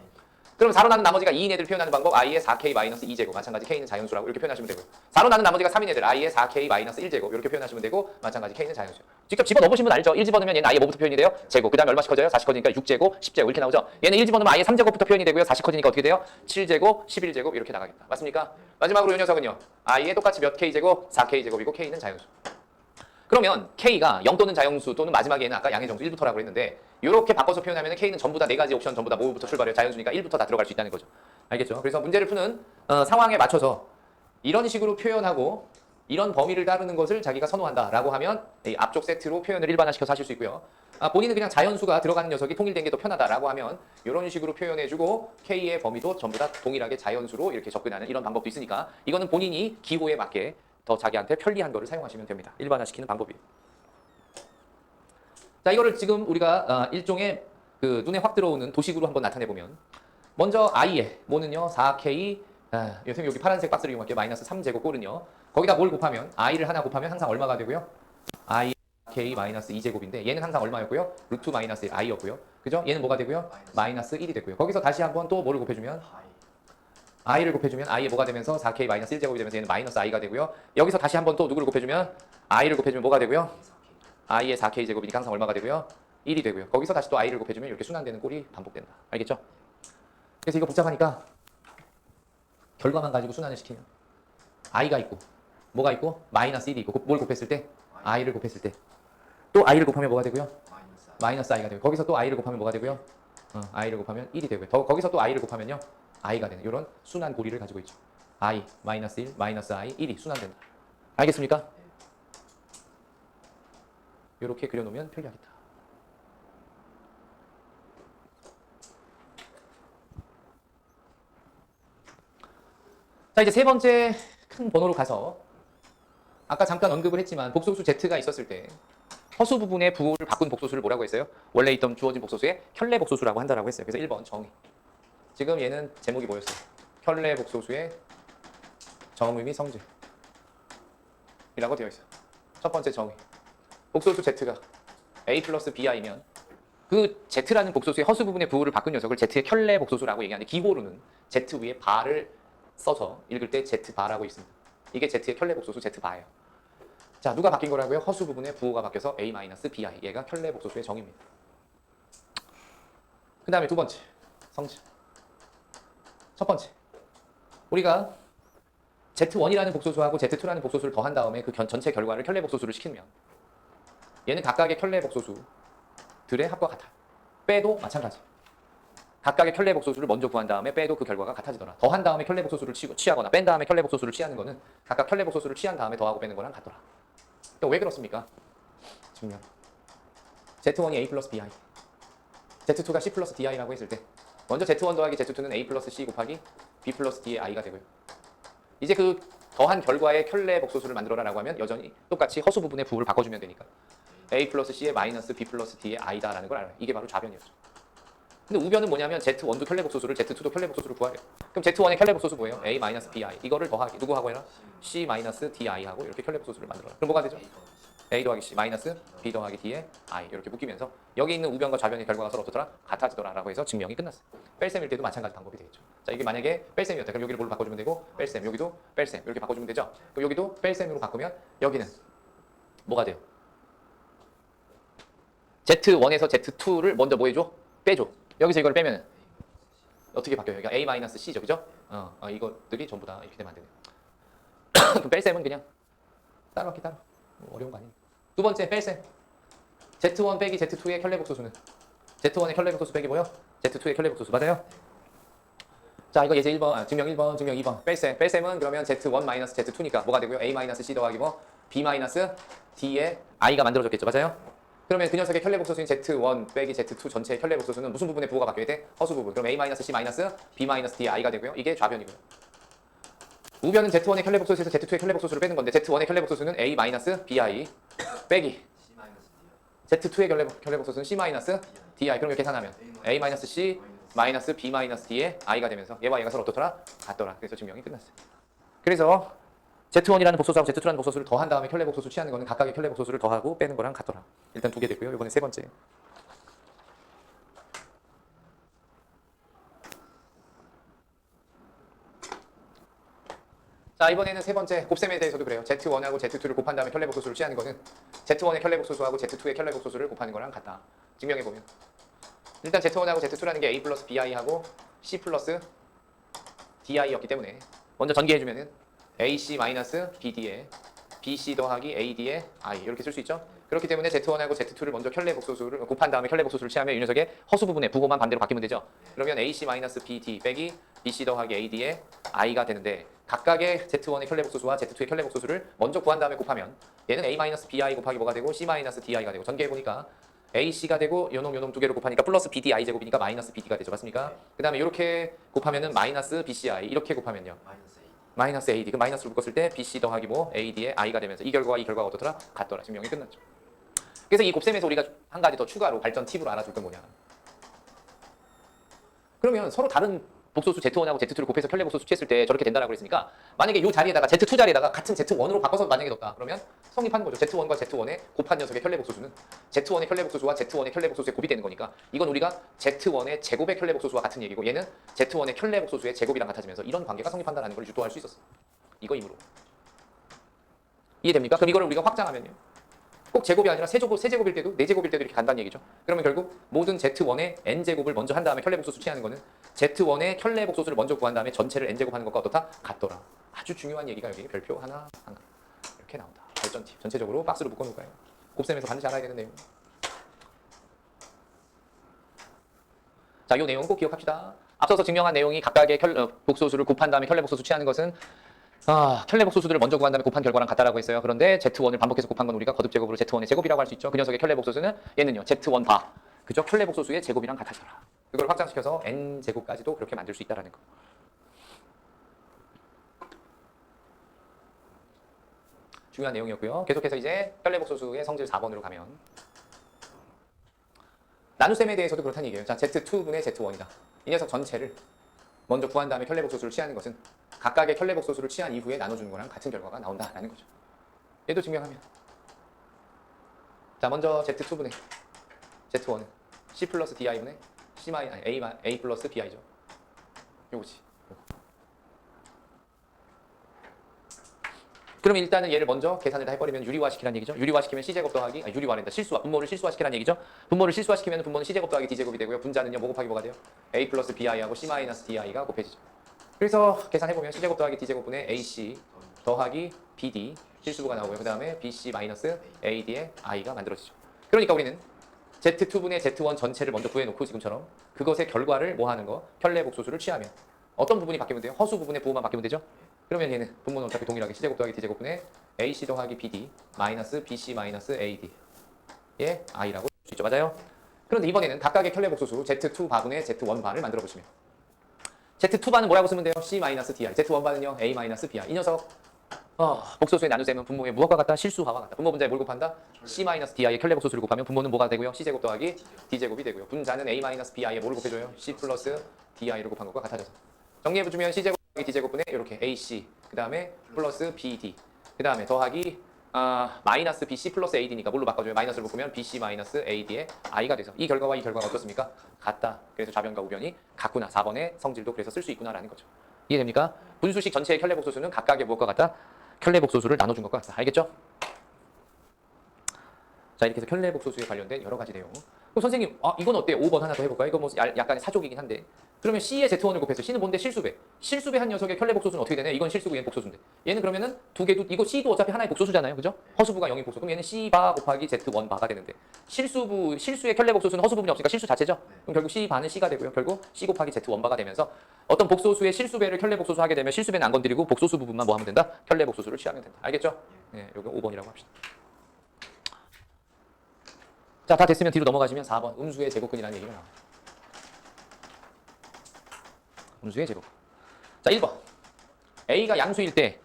그럼 4로 나눈 나머지가 2인 애들 표현하는 방법 i의 4k-2제곱 마찬가지 k는 자연수라고 이렇게 표현하시면 되고요. 4로 나눈 나머지가 3인 애들 i의 4k-1제곱 이렇게 표현하시면 되고 마찬가지 k는 자연수예요. 직접 집어넣으시면 알죠? 1 집어넣으면 얘는 i의 뭐부터 표현이 돼요? 제곱. 그 다음에 얼마씩 커져요? 4씩 커지니까 6제곱, 10제곱 이렇게 나오죠? 얘는 1 집어넣으면 i의 3제곱부터 표현이 되고요. 4씩 커지니까 어떻게 돼요? 7제곱, 11제곱 이렇게 나가겠다. 맞습니까? 마지막으로 이 녀석은요. i의 똑같이 몇 k제곱? 4k제곱이고 k는 자연수. 그러면 k가 0 또는 자연수 또는 마지막에는 아까 양의 정수 1부터라고 했는데 이렇게 바꿔서 표현하면 k는 전부 다 4가지 옵션 전부 다 뭐부터 출발해요? 자연수니까 1부터 다 들어갈 수 있다는 거죠. 알겠죠? 그래서 문제를 푸는 상황에 맞춰서 이런 식으로 표현하고 이런 범위를 따르는 것을 자기가 선호한다라고 하면 이 앞쪽 세트로 표현을 일반화시켜서 하실 수 있고요. 본인은 그냥 자연수가 들어가는 녀석이 통일된 게 더 편하다라고 하면 이런 식으로 표현해주고 k의 범위도 전부 다 동일하게 자연수로 이렇게 접근하는 이런 방법도 있으니까 이거는 본인이 기호에 맞게 더 자기한테 편리한 거를 사용하시면 됩니다. 일반화시키는 방법이에요. 자, 이거를 지금 우리가 일종의 그 눈에 확 들어오는 도식으로 한번 나타내보면 먼저 i의 뭐는요 4k 선생님 여기 파란색 박스를 이용할게요. 마이너스 3제곱 꼴은요 거기다 뭘 곱하면 i를 하나 곱하면 항상 얼마가 되고요? i k 마이너스 2제곱인데 얘는 항상 얼마였고요? 루트 마이너스 1 i였고요. 그죠? 얘는 뭐가 되고요? 마이너스 1이 되고요. 거기서 다시 한번 또 뭐를 곱해주면 i를 곱해주면 i에 뭐가 되면서 4k 마이너스 1제곱이 되면서 얘는 마이너스 i가 되고요. 여기서 다시 한번 또 누구를 곱해주면 i를 곱해주면 뭐가 되고요? i의 4k 제곱이니까 항상 얼마가 되고요? 1이 되고요. 거기서 다시 또 i를 곱해주면 이렇게 순환되는 꼴이 반복된다. 알겠죠? 그래서 이거 복잡하니까 결과만 가지고 순환을 시키면 i가 있고 뭐가 있고 마이너스 1이 있고 뭘 곱했을 때 i를 곱했을 때 또 i를 곱하면 뭐가 되고요? 마이너스 i가 되고 거기서 또 i를 곱하면 뭐가 되고요? i를 곱하면 1이 되고요. 거기서 또 i를 곱하면요 i가 되는 이런 순환 고리를 가지고 있죠. i 마이너스 1 마이너스 i 1이 순환된다. 알겠습니까? 이렇게 그려놓으면 편리하겠다. 자, 이제 세 번째 큰 번호로 가서 아까 잠깐 언급을 했지만 복소수 z가 있었을 때 허수 부분의 부호를 바꾼 복소수를 뭐라고 했어요? 원래 있던 주어진 복소수에 켤레 복소수라고 한다라고 했어요. 그래서 1번 정의. 지금 얘는 제목이 뭐였어요? 켤레 복소수의 정의미 성질 이라고 되어 있어요. 첫 번째 정의. 복소수 z가 a 플러스 bi면 그 z라는 복소수의 허수 부분의 부호를 바꾼 녀석을 z의 켤레 복소수라고 얘기하는데 기호로는 z 위에 바를 써서 읽을 때 z바라고 있습니다. 이게 z의 켤레 복소수 z바예요. 자, 누가 바뀐 거라고요? 허수 부분의 부호가 바뀌어서 a-bi. 얘가 켤레 복소수의 정의입니다. 그 다음에 두 번째 성질. 첫 번째 우리가 z1이라는 복소수하고 z2라는 복소수를 더한 다음에 그 전체 결과를 켤레 복소수를 시키면 얘는 각각의 켤레 복소수들의 합과 같아요. 빼도 마찬가지. 각각의 켤레 복소수를 먼저 구한 다음에 빼도 그 결과가 같아지더라. 더한 다음에 켤레 복소수를 취하거나 뺀 다음에 켤레 복소수를 취하는 거는 각각 켤레 복소수를 취한 다음에 더하고 빼는 거랑 같더라. 또 왜 그렇습니까? 증명. Z1이 A 플러스 BI. Z2가 C 플러스 DI라고 했을 때 먼저 Z1 더하기 Z2는 A 플러스 C 곱하기 B 플러스 D의 I가 되고요. 이제 그 더한 결과의 켤레 복소수를 만들어라라고 하면 여전히 똑같이 허수 부분의 부호를 바꿔주면 되니까 A 플러스 C의 마이너스 B 플러스 D의 I다라는 걸 알아요. 이게 바로 좌변이었죠. 근데 우변은 뭐냐면 Z1도 켤레 복소수를 Z2도 켤레 복소수를 구하래요. 그럼 Z1의 켤레 복소수 뭐예요? A 마이너스 BI. 이거를 더하기 누구하고 해라? C 마이너스 DI하고 이렇게 켤레 복소수를 만들어라. 그럼 뭐가 되죠? A 더하기 C 마이너스 B 더하기 D의 I 이렇게 묶이면서 여기 있는 우변과 좌변의 결과가 서로 어떻더라? 같아지더라라고 해서 증명이 끝났어요. 뺄셈일 때도 마찬가지 방법이 되겠죠. 자, 이게 만약에 뺄셈이었다. 그럼 여기를 뭘로 바꿔주면 되고 뺄셈, 여기도 뺄셈 이렇게 바꿔주면 되죠. 그럼 여기도 뺄셈으로 바꾸면 여기는 뭐가 돼요? Z1에서 Z2를 먼저 뭐 해줘? 빼줘. 여기서 이걸 빼면 어떻게 바뀌어요? 여기가 A-C죠. 그죠? 이것들이 전부 다 이렇게 되면 안 되네요. 그럼 뺄셈은 그냥 따라오기 따라. 어려운 거 아니에요. 두 번째 뺄셈. Z1 빼기 Z2의 켤레복소수는 Z1의 켤레복소수 빼기 뭐요? Z2의 켤레복소수 맞아요? 자, 이거 예제 1번, 증명 1번, 증명 2번. 뺄셈. 뺄셈은 그러면 Z1 마이너스 Z2니까 뭐가 되고요? A 마이너스 C 더하기 뭐? B 마이너스 D의 I가 만들어졌겠죠. 맞아요? 그러면 그 녀석의 켤레복소수인 Z1 빼기 Z2 전체의 켤레복소수는 무슨 부분의 부호가 바뀌어야 돼? 허수 부분. 그럼 A 마이너스 C 마이너스 B 마이너스 D I가 되고요. 이게 좌변이고요. 우변은 Z1의 켤레복소수에서 Z2의 켤레복소수를 빼는 건데 Z1의 켤레복소수는 A 마이너스 BI 빼기 Z2의 켤레복소수는 C 마이너스 DI. 그럼 이렇게 계산하면 A 마이너스 C 마이너스 B 마이너스 D의 I가 되면서 얘와 얘가 서로 어떻더라? 같더라. 그래서 증명이 끝났어요. 그래서 Z1이라는 복소수하고 Z2라는 복소수를 더한 다음에 켤레복소수 취하는 거는 각각의 켤레복소수를 더하고 빼는 거랑 같더라. 일단 2개 됐고요. 이번에 세 번째. 자, 이번에는 세 번째 곱셈에 대해서도 그래요. Z1하고 Z2를 곱한 다음에 켤레복소수를 취하는 거는 Z1의 켤레복소수하고 Z2의 켤레복소수를 곱하는 거랑 같다. 증명해보면 일단 Z1하고 Z2라는 게 A 플러스 BI하고 C 플러스 DI였기 때문에 먼저 전개해주면은 AC 마이너스 BD에 BC 더하기 AD에 I 이렇게 쓸 수 있죠? 그렇기 때문에 Z1하고 Z2를 먼저 켤레복소수를 곱한 다음에 켤레복소수를 취하면 이 녀석의 허수 부분의 부호만 반대로 바뀌면 되죠? 그러면 AC 마이너스 BD 빼기 BC 더하기 AD에 I가 되는데 각각의 Z1의 켤레복소수와 Z2의 켤레복소수를 먼저 구한 다음에 곱하면 얘는 A 마이너스 BI 곱하기 뭐가 되고 C 마이너스 DI가 되고 전개해보니까 AC가 되고 요놈 두 개를 곱하니까 플러스 BDI 제곱이니까 마이너스 BD가 되죠. 맞습니까? 그 다음에 이렇게 곱하면은 마이너스 BCI 이렇게 곱하면요. 마이너스 AD. 그 마이너스를 묶었을 때 BC 더하기 뭐 AD의 I가 되면서 이 결과와 이 결과가 어떻더라? 같더라. 증명이 끝났죠. 그래서 이 곱셈에서 우리가 한 가지 더 추가로 발전 팁으로 알아줄 건 뭐냐. 그러면 서로 다른 복소수 Z1하고 Z2를 곱해서 켤레복소수 취했을 때 저렇게 된다라고 그랬으니까 만약에 이 자리에다가 Z2 자리에다가 같은 Z1으로 바꿔서 만약에 넣었다. 그러면 성립하는 거죠. Z1과 Z1의 곱한 녀석의 켤레복소수는 Z1의 켤레복소수와 Z1의 켤레복소수의 곱이 되는 거니까 이건 우리가 Z1의 제곱의 켤레복소수와 같은 얘기고 얘는 Z1의 켤레복소수의 제곱이랑 같아지면서 이런 관계가 성립한다는 걸 유도할 수 있었어. 이거이므로. 이해됩니까? 그럼 이거를 우리가 확장하면요. 꼭 제곱이 아니라 세제곱일 때도 네제곱일 때도 이렇게 간다는 얘기죠. 그러면 결국 모든 Z1의 n제곱을 먼저 한 다음에 켤레복소수 취하는 거는 Z1의 켤레복소수를 먼저 구한 다음에 전체를 n제곱하는 것과 어떻다? 같더라. 아주 중요한 얘기가 여기 별표 하나 이렇게 나온다. 발전 팁. 전체적으로 박스로 묶어놓을까요? 곱셈에서 반드시 알아야 되는 내용. 자, 이 내용 꼭 기억합시다. 앞서서 증명한 내용이 각각의 복소수를 곱한 다음에 켤레복소수 취하는 것은 켤레복소수들을 먼저 구한 다음에 곱한 결과랑 같다라고 했어요. 그런데 Z1을 반복해서 곱한 건 우리가 거듭제곱으로 Z1의 제곱이라고 할 수 있죠. 그 녀석의 켤레복소수는 얘는요. Z1 바. 그죠? 켤레복소수의 제곱이랑 같아져라. 그걸 확장시켜서 n제곱까지도 그렇게 만들 수 있다라는 거. 중요한 내용이었고요. 계속해서 이제 켤레복소수의 성질 4번으로 가면 나눗셈에 대해서도 그렇다는 얘기예요. 자, Z2분의 Z1이다. 이 녀석 전체를 먼저 구한 다음에 켤레복소수를 취하는 것은 각각의 켤레복소수를 취한 이후에 나눠주는 거랑 같은 결과가 나온다라는 거죠. 얘도 증명하면 자, 먼저 Z2분의 Z1은 C 플러스 DI분의 A 플러스 BI죠. 요거지. 그러면 일단은 얘를 먼저 계산을 다 해버리면 유리화시키라는 얘기죠. 유리화시키면 C제곱 더하기 유리화랜다. 분모를 실수화시키라는 얘기죠. 분모를 실수화시키면 분모는 C제곱 더하기 D제곱이 되고요. 분자는요. 뭐 곱하기 뭐가 돼요? A 플러스 BI하고 C 마이너스 DI가 곱해지죠. 그래서 계산해보면 C제곱 더하기 D제곱분의 AC 더하기 BD 실수부가 나오고요. 그 다음에 BC 마이너스 AD의 I가 만들어지죠. 그러니까 우리는 Z2분의 Z1 전체를 먼저 구해놓고 지금처럼 그것의 결과를 뭐 하는 거? 켤레복소수를 취하면 어떤 부분이 바뀌면 돼요? 허수 부분의 부호만 바뀌면 되죠? 그러면 얘는 분모는 어차피 동일하게 C제곱 더하기 D제곱분의 AC 더하기 BD 마이너스 BC 마이너스 AD의 I라고 할 수 있죠. 맞아요? 그런데 이번에는 각각의 켤레복소수 Z2 바분의 Z1 바를 만들어 보시면 Z2바는 뭐라고 쓰면 돼요? C 마이너스 DI. Z1바는요? A 마이너스 BI. 이 녀석 복소수의 나눗셈은 분모의 무엇과 같다? 실수하와 같다. 분모 분자에 뭘 곱한다? C 마이너스 DI의 켤레복소수를 곱하면 분모는 뭐가 되고요? C제곱 더하기 D제곱이 되고요. 분자는 A 마이너스 BI에 뭘 곱해줘요? C 플러스 DI를 곱한 것과 같아져서 정리해주면 C제곱 더하기 D제곱분의 이렇게 AC 그 다음에 플러스 BD 그 다음에 더하기 마이너스 BC 플러스 AD니까 뭘로 바꿔줘요? 마이너스를 묶으면 BC 마이너스 AD의 I가 돼서 이 결과와 이 결과가 어떻습니까? 같다. 그래서 좌변과 우변이 같구나. 4번의 성질도 그래서 쓸 수 있구나라는 거죠. 이해됩니까? 분수식 전체의 켤레복소수는 각각의 무엇과 같다? 켤레복소수를 나눠준 것과 같다. 알겠죠? 자, 이렇게 해서 켤레복소수에 관련된 여러 가지 내용 그럼 선생님, 이건 어때요? 5번 하나 더 해볼까요? 이거 뭐 약간의 사족이긴 한데. 그러면 C에 Z1을 곱해서 C는 뭔데? 실수배. 실수배 한 녀석의 켤레 복소수는 어떻게 되냐? 이건 실수고 얘는 복소수인데. 얘는 그러면은 두 개도, 이거 C도 어차피 하나의 복소수잖아요. 그죠? 허수부가 0이 복소. 그럼 얘는 C바 곱하기 Z1 바가 되는데. 실수의 켤레 복소수는 허수 부분이 없으니까 실수 자체죠? 그럼 결국 C 바는 C가 되고요. 결국 C 곱하기 Z1 바가 되면서 어떤 복소수의 실수배를 켤레 복소수 하게 되면 실수배는 안 건드리고 복소수 부분만 뭐 하면 된다? 켤레 복소수를 취하면 된다. 알겠죠? 네, 여기 5번이라고 합시다. 자, 다 됐으면 뒤로 넘어가시면 4번. 음수의 제곱근이라는 얘기가 나와요. 음수의 제곱. 자, 1번. A가 양수일 때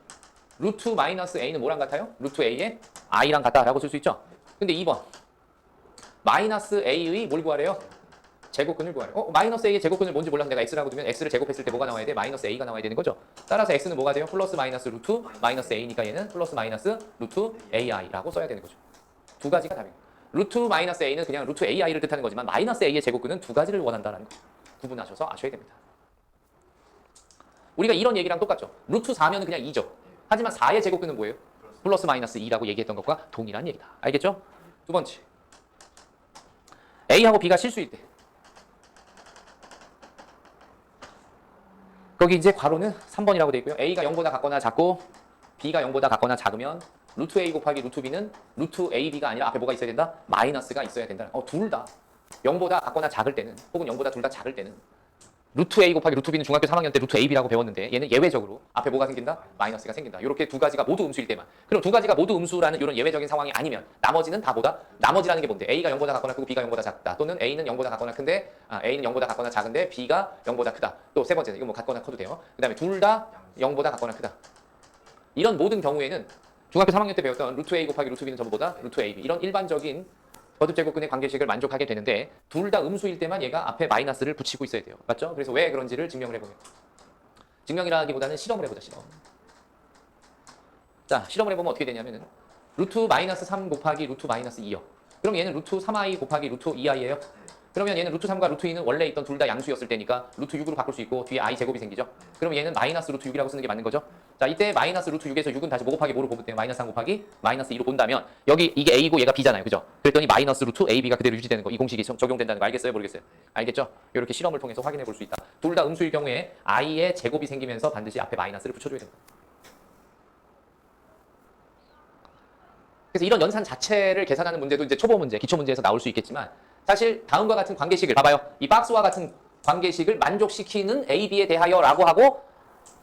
루트 마이너스 A는 뭐랑 같아요? 루트 A의 I랑 같다라고 쓸 수 있죠? 근데 2번. 마이너스 A의 뭘 구하래요? 제곱근을 구하래요. 마이너스 A의 제곱근을 뭔지 몰라서 내가 X라고 두면 X를 제곱했을 때 뭐가 나와야 돼? 마이너스 A가 나와야 되는 거죠? 따라서 X는 뭐가 돼요? 플러스 마이너스 루트 마이너스 A니까 얘는 플러스 마이너스 루트 AI라고 써야 되는 거죠. 두 가지가 답입니다. 루트 마이너스 A는 그냥 루트 AI를 뜻하는 거지만 마이너스 A의 제곱근은 두 가지를 원한다는 거. 구분하셔서 아셔야 됩니다. 우리가 이런 얘기랑 똑같죠. 루트 4면 그냥 2죠. 하지만 4의 제곱근은 뭐예요? 플러스 마이너스 2라고 얘기했던 것과 동일한 얘기다. 알겠죠? 두 번째. A하고 B가 실수일 때. 거기 이제 괄호는 3번이라고 되어 있고요. A가 0보다 같거나 작고 B가 0보다 같거나 작으면 루트 A 곱하기 루트 B는 루트 AB가 아니라 앞에 뭐가 있어야 된다? 마이너스가 있어야 된다. 둘 다 0보다 같거나 작을 때는 혹은 0보다 둘 다 작을 때는 루트 A 곱하기 루트 B는 중학교 3학년 때 루트 AB라고 배웠는데 얘는 예외적으로 앞에 뭐가 생긴다? 마이너스가 생긴다. 이렇게 두 가지가 모두 음수일 때만. 그럼 두 가지가 모두 음수라는 이런 예외적인 상황이 아니면 나머지는 다 보다 나머지라는 게 뭔데? A가 0보다 같거나 크고 B가 0보다 작다. 또는 A는 0보다 같거나 큰데 A는 0보다 같거나 작은데 B가 0보다 크다. 또 세 번째는 이거 뭐 같거나 커도 돼요. 그다음에 둘 다 0보다 같거나 크다. 이런 모든 경우에는 중학교 3학년 때 배웠던 루트 A 곱하기 루트 B는 전부보다 루트 AB 이런 일반적인 거듭제곱근의 관계식을 만족하게 되는데 둘 다 음수일 때만 얘가 앞에 마이너스를 붙이고 있어야 돼요. 맞죠? 그래서 왜 그런지를 증명을 해보면 증명이라기보다는 실험을 해보자. 실험. 자, 실험을 해보면 어떻게 되냐면은 루트 마이너스 3 곱하기 루트 마이너스 2요. 그럼 얘는 루트 3i 곱하기 루트 2i예요. 그러면 얘는 루트 3과 루트 2는 원래 있던 둘 다 양수였을 때니까 루트 6으로 바꿀 수 있고 뒤에 i 제곱이 생기죠. 그럼 얘는 마이너스 루트 6이라고 쓰는 게 맞는 거죠. 자, 이때 마이너스 루트 6에서 6은 다시 뭐 곱하기 뭐로 보면 돼요? 마이너스 3 곱하기 마이너스 2로 본다면 여기 이게 a고 얘가 b잖아요. 그죠? 그랬더니 마이너스 루트 ab가 그대로 유지되는 거. 이 공식이 적용된다는 거 알겠어요? 모르겠어요? 알겠죠? 이렇게 실험을 통해서 확인해 볼 수 있다. 둘 다 음수일 경우에 i의 제곱이 생기면서 반드시 앞에 마이너스를 붙여줘야 됩니다. 그래서 이런 연산 자체를 계산하는 문제도 이제 초보 문제, 기초 문제에서 나올 수 있겠지만 사실 다음과 같은 관계식을 봐봐요. 이 박스와 같은 관계식을 만족시키는 A, B에 대하여라고 하고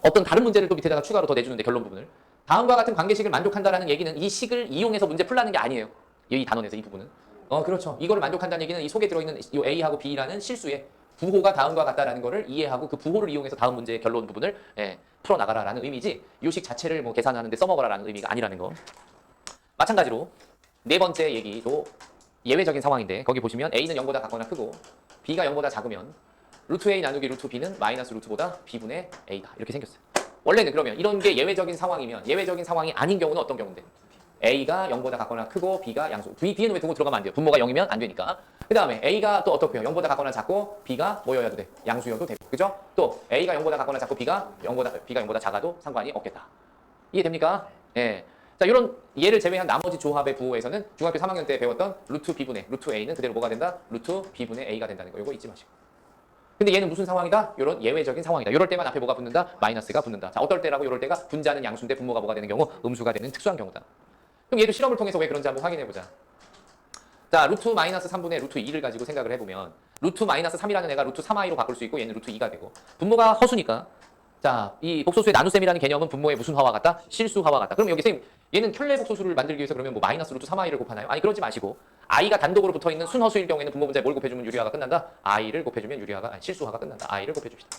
어떤 다른 문제를 또 밑에다가 추가로 더 내주는데 결론 부분을 다음과 같은 관계식을 만족한다라는 얘기는 이 식을 이용해서 문제 풀라는 게 아니에요. 이 단원에서 이 부분은. 그렇죠. 이거를 만족한다는 얘기는 이 속에 들어있는 이 A하고 B라는 실수의 부호가 다음과 같다라는 거를 이해하고 그 부호를 이용해서 다음 문제의 결론 부분을 풀어나가라라는 의미지 이 식 자체를 뭐 계산하는데 써먹어라라는 의미가 아니라는 거. 마찬가지로 네 번째 얘기도 예외적인 상황인데 거기 보시면 A는 0보다 같거나 크고 B가 0보다 작으면 루트 A 나누기 루트 B는 마이너스 루트보다 B분의 A다. 이렇게 생겼어요. 원래는 그러면 이런 게 예외적인 상황이면 예외적인 상황이 아닌 경우는 어떤 경우인데? A가 0보다 같거나 크고 B가 양수. B는 왜 두고 들어가면 안 돼요? 분모가 0이면 안 되니까. 그 다음에 A가 또 어떻고요? 0보다 같거나 작고 B가 뭐여도 돼? 양수여도 되고. 그죠? 또 A가 0보다 같거나 작고 B가 0보다 작아도 상관이 없겠다. 이해됩니까? 예. 자, 이런 얘를 제외한 나머지 조합의 부호에서는 중학교 3학년 때 배웠던 루트 B분의 루트 A는 그대로 뭐가 된다? 루트 B분의 A가 된다는 거. 이거 잊지 마시고. 근데 얘는 무슨 상황이다? 이런 예외적인 상황이다. 이럴 때만 앞에 뭐가 붙는다? 마이너스가 붙는다. 자, 어떨 때라고 이럴 때가 분자는 양수인데 분모가 뭐가 되는 경우? 음수가 되는 특수한 경우다. 그럼 얘도 실험을 통해서 왜 그런지 한번 확인해 보자. 자, 루트 마이너스 3분의 루트 2를 가지고 생각을 해보면 루트 마이너스 3이라는 애가 루트 3i로 바꿀 수 있고 얘는 루트 2가 되고 분모가 허수니까 자, 이 복소수의 나눗셈이라는 개념은 분모의 무슨 화와 같다? 실수화와 같다. 그럼 여기 선생님 얘는 켤레 복소수를 만들기 위해서 그러면 뭐 마이너스 루트 3i를 곱하나요? 아니 그러지 마시고 i가 단독으로 붙어있는 순허수일 경우에는 분모 분자에 뭘 곱해주면 유리화가 끝난다? i를 곱해주면 실수화가 끝난다. i를 곱해줍시다.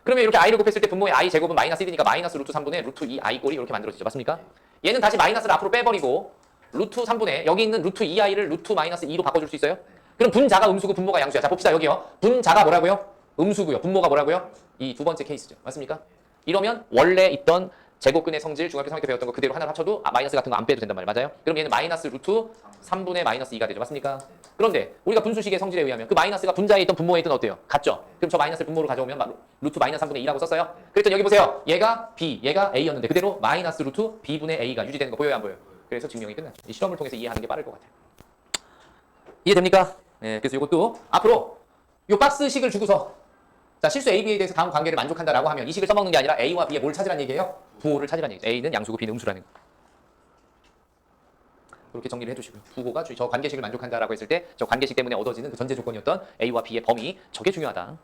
그러면 이렇게 i를 곱했을 때 분모의 i 제곱은 마이너스 1이니까 마이너스 루트 3분의 루트 2i 꼴이 이렇게 만들어지죠. 맞습니까? 얘는 다시 마이너스를 앞으로 빼버리고 루트 3분의 여기 있는 루트 2i를 루트 마이너스 2로 바꿔줄 수 있어요? 그럼 분자가 음수고 분모가 양수야. 자 봅시다. 여기요. 분자가 뭐라고요? 음수고요. 분모가 뭐라고요? 이 두 번째 케이스죠. 맞습니까? 이러면 원래 있던 제곱근의 성질 중학교 3학년 때 배웠던 거 그대로 하나를 합쳐도 마이너스 같은 거 안 빼도 된단 말이에요. 맞아요? 그럼 얘는 마이너스 루트 3분의 마이너스 2가 되죠. 맞습니까? 그런데 우리가 분수식의 성질에 의하면 그 마이너스가 분자에 있던 분모에 있던 어때요? 같죠? 그럼 저 마이너스를 분모로 가져오면 루트 마이너스 3분의 2라고 썼어요? 그랬더니 여기 보세요. 얘가 B, 얘가 A였는데 그대로 마이너스 루트 B분의 A가 유지되는 거 보여요? 안 보여요? 그래서 증명이 끝났죠. 이 실험을 통해서 이해하는 게 빠를 것 같아요. 이해됩니까? 예, 그래서 이것도 앞으로 요 박스식을 주고서 자, 실수 A, B에 대해서 다음 관계를 만족한다라고 하면 이 식을 써먹는 게 아니라 A와 B의 뭘 찾으라는 얘기예요? 부호를 찾으라는 얘기죠. A는 양수고 B는 음수라는 거. 그렇게 정리를 해주시고요. 부호가 저 관계식을 만족한다라고 했을 때 저 관계식 때문에 얻어지는 그 전제 조건이었던 A와 B의 범위, 저게 중요하다.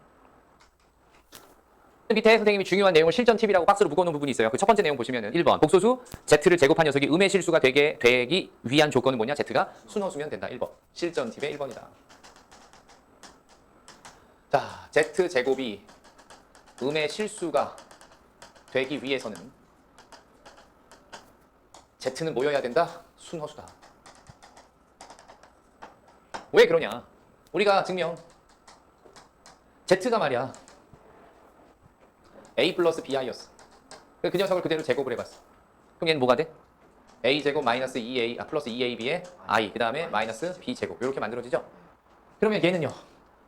밑에 선생님이 중요한 내용을 실전 팁이라고 박스로 묶어놓은 부분이 있어요. 그 첫 번째 내용 보시면은 1번 복소수 Z를 제곱한 녀석이 음의 실수가 되기 위한 조건은 뭐냐? Z가 순허수면 된다. 1번. 실전 팁의 1번이다. 자, Z 제곱이 음의 실수가 되기 위해서는 Z는 뭐여야 된다? 순허수다. 왜 그러냐? 우리가 증명 Z가 말이야 A 플러스 BI였어. 그 녀석을 그대로 제곱을 해봤어. 그럼 얘는 뭐가 돼? A제곱 마이너스 2A, 플러스 2AB의 I, 그 다음에 마이너스 B제곱 이렇게 만들어지죠? 그러면 얘는요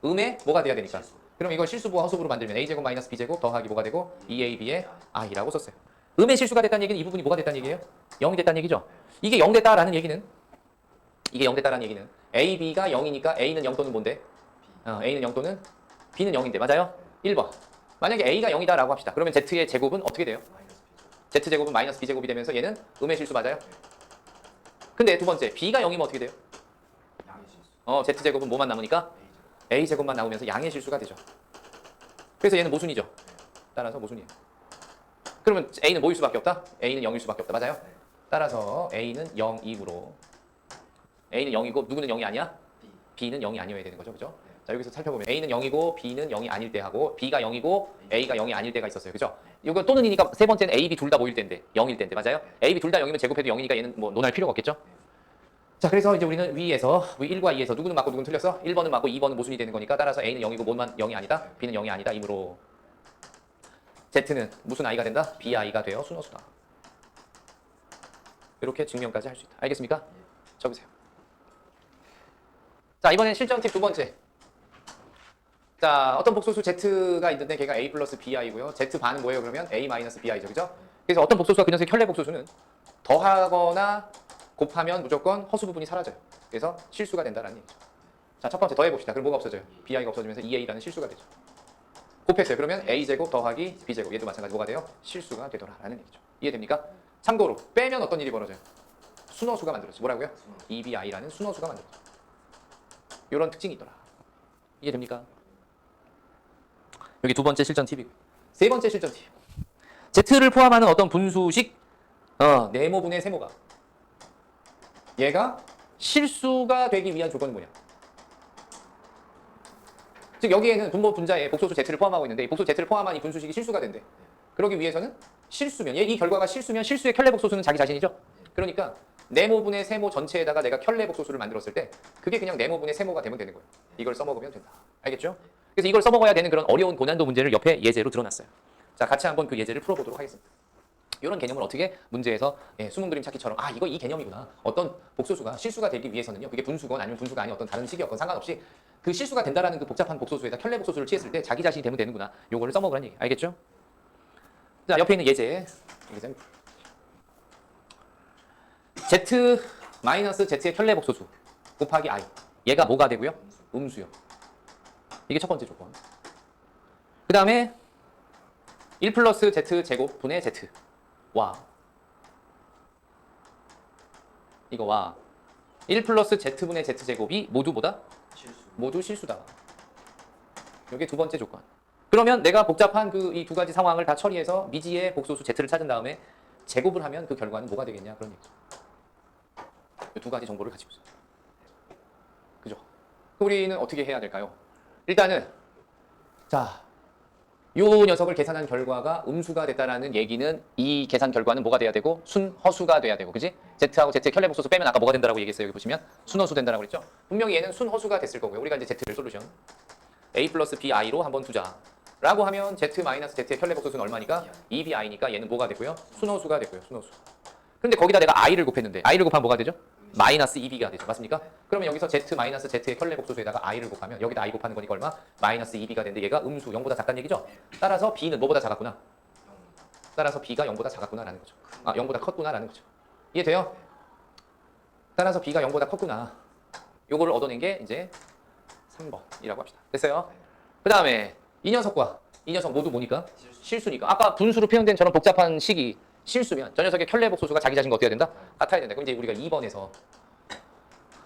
음에 뭐가 돼야 되니까? 그럼 이걸 실수부와 허수부로 만들면 A제곱 마이너스 B제곱 더하기 뭐가 되고 2AB의 I라고 썼어요. 음의 실수가 됐다는 얘기는 이 부분이 뭐가 됐다는 얘기예요? 0이 됐다는 얘기죠? 이게 0 됐다라는 얘기는 A, B가 0이니까 A는 0 또는 뭔데? A는 0 또는 B는 0인데 맞아요? 1번. 만약에 A가 0이다라고 합시다. 그러면 Z의 제곱은 어떻게 돼요? Z제곱은 마이너스 B제곱이 되면서 얘는 음의 실수 맞아요? 근데 두 번째, B가 0이면 어떻게 돼요? Z제곱은 뭐만 남으니까? A제곱만 나오면서 양의 실수가 되죠. 그래서 얘는 모순이죠. 따라서 모순이에요. 그러면 A는 뭐일 수밖에 없다? A는 0일 수밖에 없다. 맞아요? 따라서 A는 0이므로 A는 0이고 누구는 0이 아니야? B는 0이 아니어야 되는 거죠. 그죠? 자, 여기서 살펴보면 A는 0이고 B는 0이 아닐 때 하고 B가 0이고 A가 0이 아닐 때가 있었어요. 그죠? 이거 또는이니까 세 번째는 A, B 둘 다 뭐일 때인데 0일 때인데 맞아요? A, B 둘 다 0이면 제곱해도 0이니까 얘는 뭐 논할 필요가 없겠죠? 자, 그래서 이제 우리는 위에서 1과 2에서 누구는 맞고 누구는 틀렸어? 1번은 맞고 2번은 모순이 되는 거니까 따라서 A는 0이고 뭐만 0이 아니다? B는 0이 아니다. 이므로 Z는 무슨 I가 된다? BI가 되어 순허수다. 이렇게 증명까지 할 수 있다. 알겠습니까? 적으세요. 자, 이번엔 실전 팁 두 번째. 자, 어떤 복소수 Z가 있는데 걔가 A 플러스 BI고요. Z 반은 뭐예요? 그러면 A 마이너스 BI죠. 그죠? 그래서 어떤 복소수가 그 녀석의 켤레 복소수는 더하거나 곱하면 무조건 허수 부분이 사라져요. 그래서 실수가 된다는 얘기죠. 자, 첫 번째 더해봅시다. 그럼 뭐가 없어져요? BI가 없어지면서 2A라는 실수가 되죠. 곱했어요. 그러면 A제곱 더하기 B제곱. 얘도 마찬가지 뭐가 돼요? 실수가 되더라라는 얘기죠. 이해됩니까? 참고로 빼면 어떤 일이 벌어져요? 순허수가 만들어져요. 뭐라고요? EBI라는 순허수가 만들어져요. 이런 특징이 있더라. 이해됩니까? 여기 두 번째 실전 팁이고 세 번째 실전 팁. Z를 포함하는 어떤 분수식 네모분의 세모가 얘가 실수가 되기 위한 조건은 뭐냐? 즉 여기에는 분모 분자에 복소수 Z를 포함하고 있는데 이 복소수 Z를 포함한 이 분수식이 실수가 된대. 그러기 위해서는 실수면 이 결과가 실수면 실수의 켤레 복소수는 자기 자신이죠. 그러니까 네모분의 세모 전체에다가 내가 켤레 복소수를 만들었을 때 그게 그냥 네모분의 세모가 되면 되는 거예요. 이걸 써먹으면 된다. 알겠죠? 그래서 이걸 써먹어야 되는 그런 어려운 고난도 문제를 옆에 예제로 드러났어요. 자, 같이 한번 그 예제를 풀어보도록 하겠습니다. 이런 개념을 어떻게 문제에서 숨은 그림 찾기처럼 이거 이 개념이구나. 어떤 복소수가 실수가 되기 위해서는요. 그게 분수건 아니면 분수가 아닌 어떤 다른 식이었건 상관없이 그 실수가 된다라는 그 복잡한 복소수에다 켤레 복소수를 취했을 때 자기 자신이 되면 되는구나. 요거를 써먹으라는 얘기. 알겠죠? 자, 옆에 있는 예제. Z 마이너스 Z의 켤레 복소수 곱하기 I. 얘가 뭐가 되고요? 음수요. 이게 첫 번째 조건. 그 다음에 1 플러스 Z 제곱 분의 Z. 와. 이거 와. 1 플러스 Z분의 Z 제곱이 모두 뭐다? 모두 실수다. 이게 두 번째 조건. 그러면 내가 복잡한 그 이 두 가지 상황을 다 처리해서 미지의 복소수 Z를 찾은 다음에 제곱을 하면 그 결과는 뭐가 되겠냐 그런 얘기죠. 이 두 가지 정보를 가지고 있어요. 그죠? 우리는 어떻게 해야 될까요? 일단은 자, 요 녀석을 계산한 결과가 음수가 됐다라는 얘기는 이 계산 결과는 뭐가 돼야 되고 순허수가 돼야 되고, 그지? Z하고 Z의 켤레 복소수 빼면 아까 뭐가 된다라고 얘기했어요. 여기 보시면 순허수 된다라고 그랬죠? 분명히 얘는 순허수가 됐을 거고요. 우리가 이제 Z를 솔루션 A 플러스 BI로 한번 두자 라고 하면 Z 마이너스 Z의 켤레 복소수는 얼마니까? 2BI니까 얘는 뭐가 되고요? 순허수가 되고요. 순허수. 근데 거기다 내가 I를 곱했는데 I를 곱하면 뭐가 되죠? 마이너스 2B가 되죠. 맞습니까? 그러면 여기서 Z 마이너스 Z의 켤레 복소수에다가 I를 곱하면 여기다 I 곱하는 거니까 얼마? 마이너스 2B가 되는데 얘가 음수 0보다 작다는 얘기죠? 따라서 B는 뭐보다 작았구나? 따라서 B가 0보다 작았구나라는 거죠. 0보다 컸구나라는 거죠. 이해돼요? 따라서 B가 0보다 컸구나. 요거를 얻어낸 게 이제 3번이라고 합시다. 됐어요? 그 다음에 이 녀석 모두 뭐니까? 실수니까. 아까 분수로 표현된 저런 복잡한 식이 실수면 저 녀석의 켤레 복소수가 자기 자신과 어떻게 해야 된다? 같아야 된다. 그럼 이제 우리가 2번에서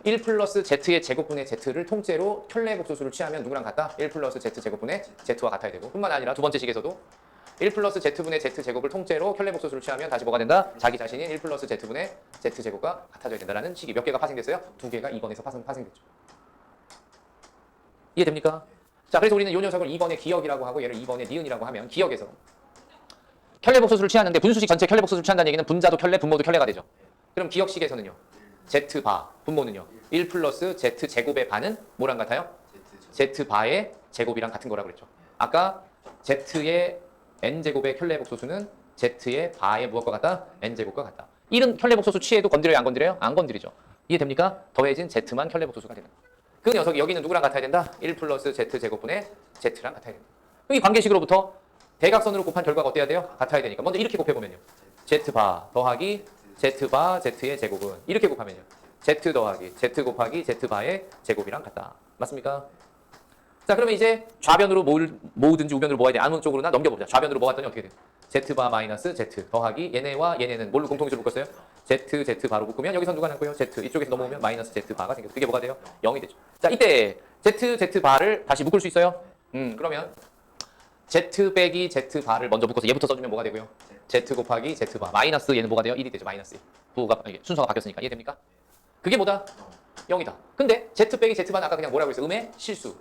1 플러스 z의 제곱분의 z를 통째로 켤레 복소수를 취하면 누구랑 같다? 1 플러스 z 제곱분의 z와 같아야 되고, 뿐만 아니라 두 번째 식에서도 1 플러스 z분의 z 제곱을 통째로 켤레 복소수를 취하면 다시 뭐가 된다? 자기 자신이 1 플러스 z분의 z 제곱과 같아져야 된다라는 식이 몇 개가 파생됐어요? 2개가 2번에서 파생됐죠. 이해됩니까? 자, 그래서 우리는 이 녀석을 2번의 기억이라고 하고 얘를 2번의 니은이라고 하면, 기억에서 켤레 복소수를 취하는데 분수식 전체 켤레 복소수를 취한다는 얘기는 분자도 켤레, 분모도 켤레가 되죠. 그럼 기억식에서는요, z바, 분모는요, 1 플러스 z 제곱의 반은 뭐랑 같아요? z바의 제곱이랑 같은 거라고 그랬죠. 아까 z의 n제곱의 켤레 복소수는 z의 바의 무엇과 같다? n제곱과 같다. 1은 켤레 복소수 취해도 건드려요, 안 건드려요? 안 건드리죠. 이해됩니까? 더해진 z만 켤레 복소수가 되는 거예요. 그 녀석이 여기는 누구랑 같아야 된다? 1 플러스 z 제곱분의 z랑 같아야 된다. 이 관계식으로부터 대각선으로 곱한 결과가 어때야 돼요? 같아야 되니까 먼저 이렇게 곱해보면요, z바 더하기 z바 z의 제곱은 이렇게 곱하면요, z 더하기 z 곱하기 z바의 제곱이랑 같다. 맞습니까? 자, 그러면 이제 좌변으로 모으든지 우변으로 모아야 돼. 아무 쪽으로나 넘겨보자. 좌변으로 모았더니 어떻게 돼? z바 마이너스 z 더하기 얘네와 얘네는 뭘로 공통위치로 묶었어요? z바로 묶으면 여기서 누가 남고요? z. 이쪽에서 넘어오면 마이너스 z바가 생겨서 그게 뭐가 돼요? 0이 되죠. 자, 이때 z바를 다시 묶을 수 있어요? 그러면 z 빼기 z바를 먼저 묶어서 얘부터 써주면 뭐가 되고요? z 곱하기 z바 마이너스 얘는 뭐가 돼요? 1이 되죠. 마이너스 1. 부호가 순서가 바뀌었으니까. 이해됩니까? 그게 뭐다? 0이다. 근데 z 빼기 z바는 아까 그냥 뭐라고 했어요? 음의 실수.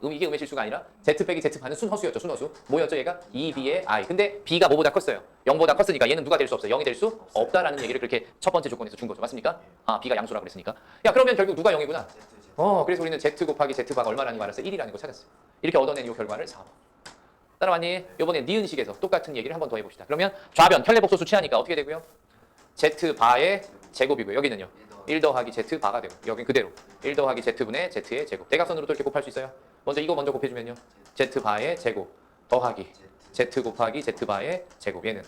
이게 음의 실수가 아니라 z 빼기 z바는 순허수였죠. 순허수. 뭐였죠? 얘가 2b의 i. 근데 b가 뭐보다 컸어요? 0보다 컸으니까 얘는 누가 될 수 없어요? 0이 될 수 없다라는 얘기를 그렇게 첫 번째 조건에서 준 거죠. 맞습니까? b가 양수라고 그랬으니까. 야, 그러면 결국 누가 0이구나? 그래서 우리는 z 곱하기 z바가 얼마라는 거 알았어요? 1이라는 거 찾았어요. 이렇게 얻어낸 이 결과를 4번. 따라왔니? 이번에 니은식에서 똑같은 얘기를 한 번 더 해봅시다. 그러면 좌변 켤레 복소수 취하니까 어떻게 되고요? z바의 제곱이고요. 여기는요, 1 더하기 z바가 되고, 여긴 그대로 1 더하기 z분의 z의 제곱. 대각선으로도 이렇게 곱할 수 있어요. 먼저 이거 먼저 곱해주면요, z바의 제곱 더하기 z 곱하기 z바의 제곱, 얘는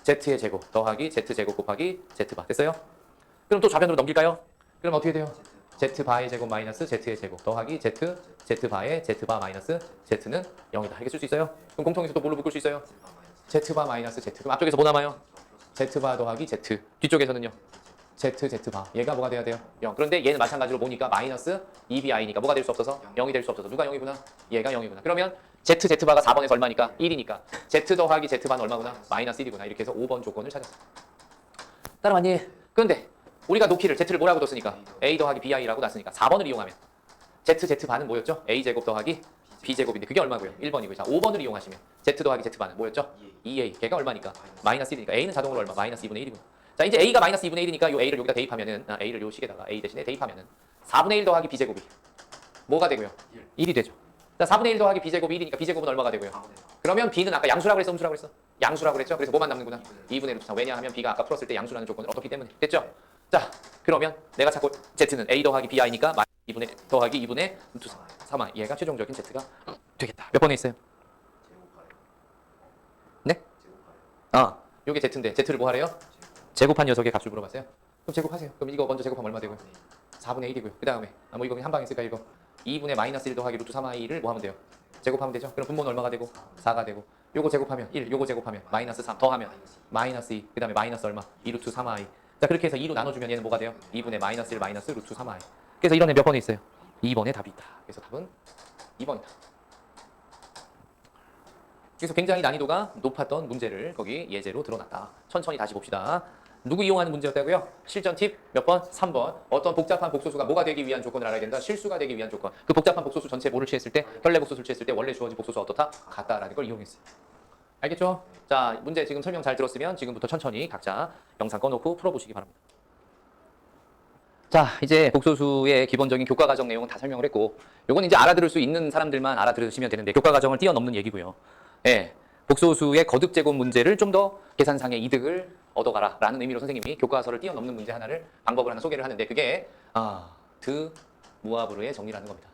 z의 제곱 더하기 z제곱 곱하기 z바. 됐어요? 그럼 또 좌변으로 넘길까요? 그럼 어떻게 돼요? z바의 제곱 마이너스 z의 제곱 더하기 z바의 z바 마이너스 z는 0이다. 이렇게 쓸 수 있어요? 그럼 공통에서 또 뭘로 묶을 수 있어요? z바 마이너스 z. 그럼 앞쪽에서 뭐 남아요? z바 더하기 z. 뒤쪽에서는요, z바. 얘가 뭐가 돼야 돼요? 0. 그런데 얘는 마찬가지로 뭐니까? 마이너스 2bi니까 뭐가 될 수 없어서? 0이 될 수 없어서. 누가 0이구나? 얘가 0이구나. 그러면 z바가 4번에서 얼마니까? 1이니까 z 더하기 z바는 얼마구나? 마이너스 1이구나. 이렇게 해서 5번 조건을 찾았어요. 따라왔니? 그런데 우리가 놓기를 z를 뭐라고 뒀으니까? a 더하기 bi라고 놨으니까 4번을 이용하면 z바는 뭐였죠? a제곱 더하기 b제곱인데 그게 얼마고요? 1번이고요. 자, 5번을 이용하시면 z 더하기 z바는 뭐였죠? 2a. 걔가 얼마니까? 마이너스 1이니까 a는 자동으로 얼마? 마이너스 2분의 1이구나. 자, 이제 a가 마이너스 2분의 1이니까 요 a를 여기다 대입하면은, a를 요 식에다가 a 대신에 대입하면은 4분의 1 더하기 b제곱이 뭐가 되고요? 1이 되죠. 자, 4분의 1 더하기 b제곱이 1이니까 b제곱은 얼마가 되고요? 그러면 b는 아까 양수라고 그랬어, 음수라고 그랬어? 양수라고 그랬죠? 그래서 뭐만 남는구나? 2분의 루트 3. 왜냐하면 b가 아까 풀었을 때 양수라는 조건을 얻었기 때문에. 됐죠? 자, 그러면 내가 자꾸 z는 a 더하기 bi니까 2분의 더하기 2분의 루트 3. 얘가 최종적인 z가 되겠다. 몇 번에 있어요? 네? 요게 z인데 z를 뭐 하래요? 제곱한 녀석의 값을 물어봤어요. 그럼 제곱하세요. 그럼 이거 먼저 제곱하면 얼마 되고요? 4분의 1이고요. 그 다음에 뭐 이거 그냥 한 방에 쓸까 이거? 2분의 마이너스 1 더하기 루트 3i를 뭐 하면 돼요? 제곱하면 되죠. 그럼 분모는 얼마가 되고? 4가 되고, 요거 제곱하면 1, 요거 제곱하면 마이너스 3 더하면 마이너스 2, 그 다음에 마이너스 얼마? 2 루트 3i. 자, 그렇게 해서 2로 나눠주면 얘는 뭐가 돼요? 2분의 마이너스 1 마이너스 루트 3i. 그래서 이런 애 몇 번에 있어요? 2번에 답이 있다. 그래서 답은 2번이다. 그래서 굉장히 난이도가 높았던 문제를 거기 예제로 드러났다. 천천히 다시 봅시다. 누구 이용하는 문제였다고요? 실전 팁 몇 번? 3번. 어떤 복잡한 복소수가 뭐가 되기 위한 조건을 알아야 된다? 실수가 되기 위한 조건. 그 복잡한 복소수 전체 뭐를 취했을 때? 켤레 복소수를 취했을 때 원래 주어진 복소수가 어떻다? 같다라는 걸 이용했어요. 알겠죠? 자, 문제 지금 설명 잘 들었으면 지금부터 천천히 각자 영상 꺼놓고 풀어보시기 바랍니다. 자, 이제 복소수의 기본적인 교과 과정 내용은 다 설명을 했고, 요건 이제 알아들을 수 있는 사람들만 알아들으시면 되는데 교과 과정을 뛰어넘는 얘기고요. 예, 복소수의 거듭 제곱 문제를 좀 더 계산상의 이득을 얻어가라 라는 의미로 선생님이 교과서를 뛰어넘는 문제 하나를 방법을 하나 소개를 하는데, 그게 드 무아브르의 정리라는 겁니다.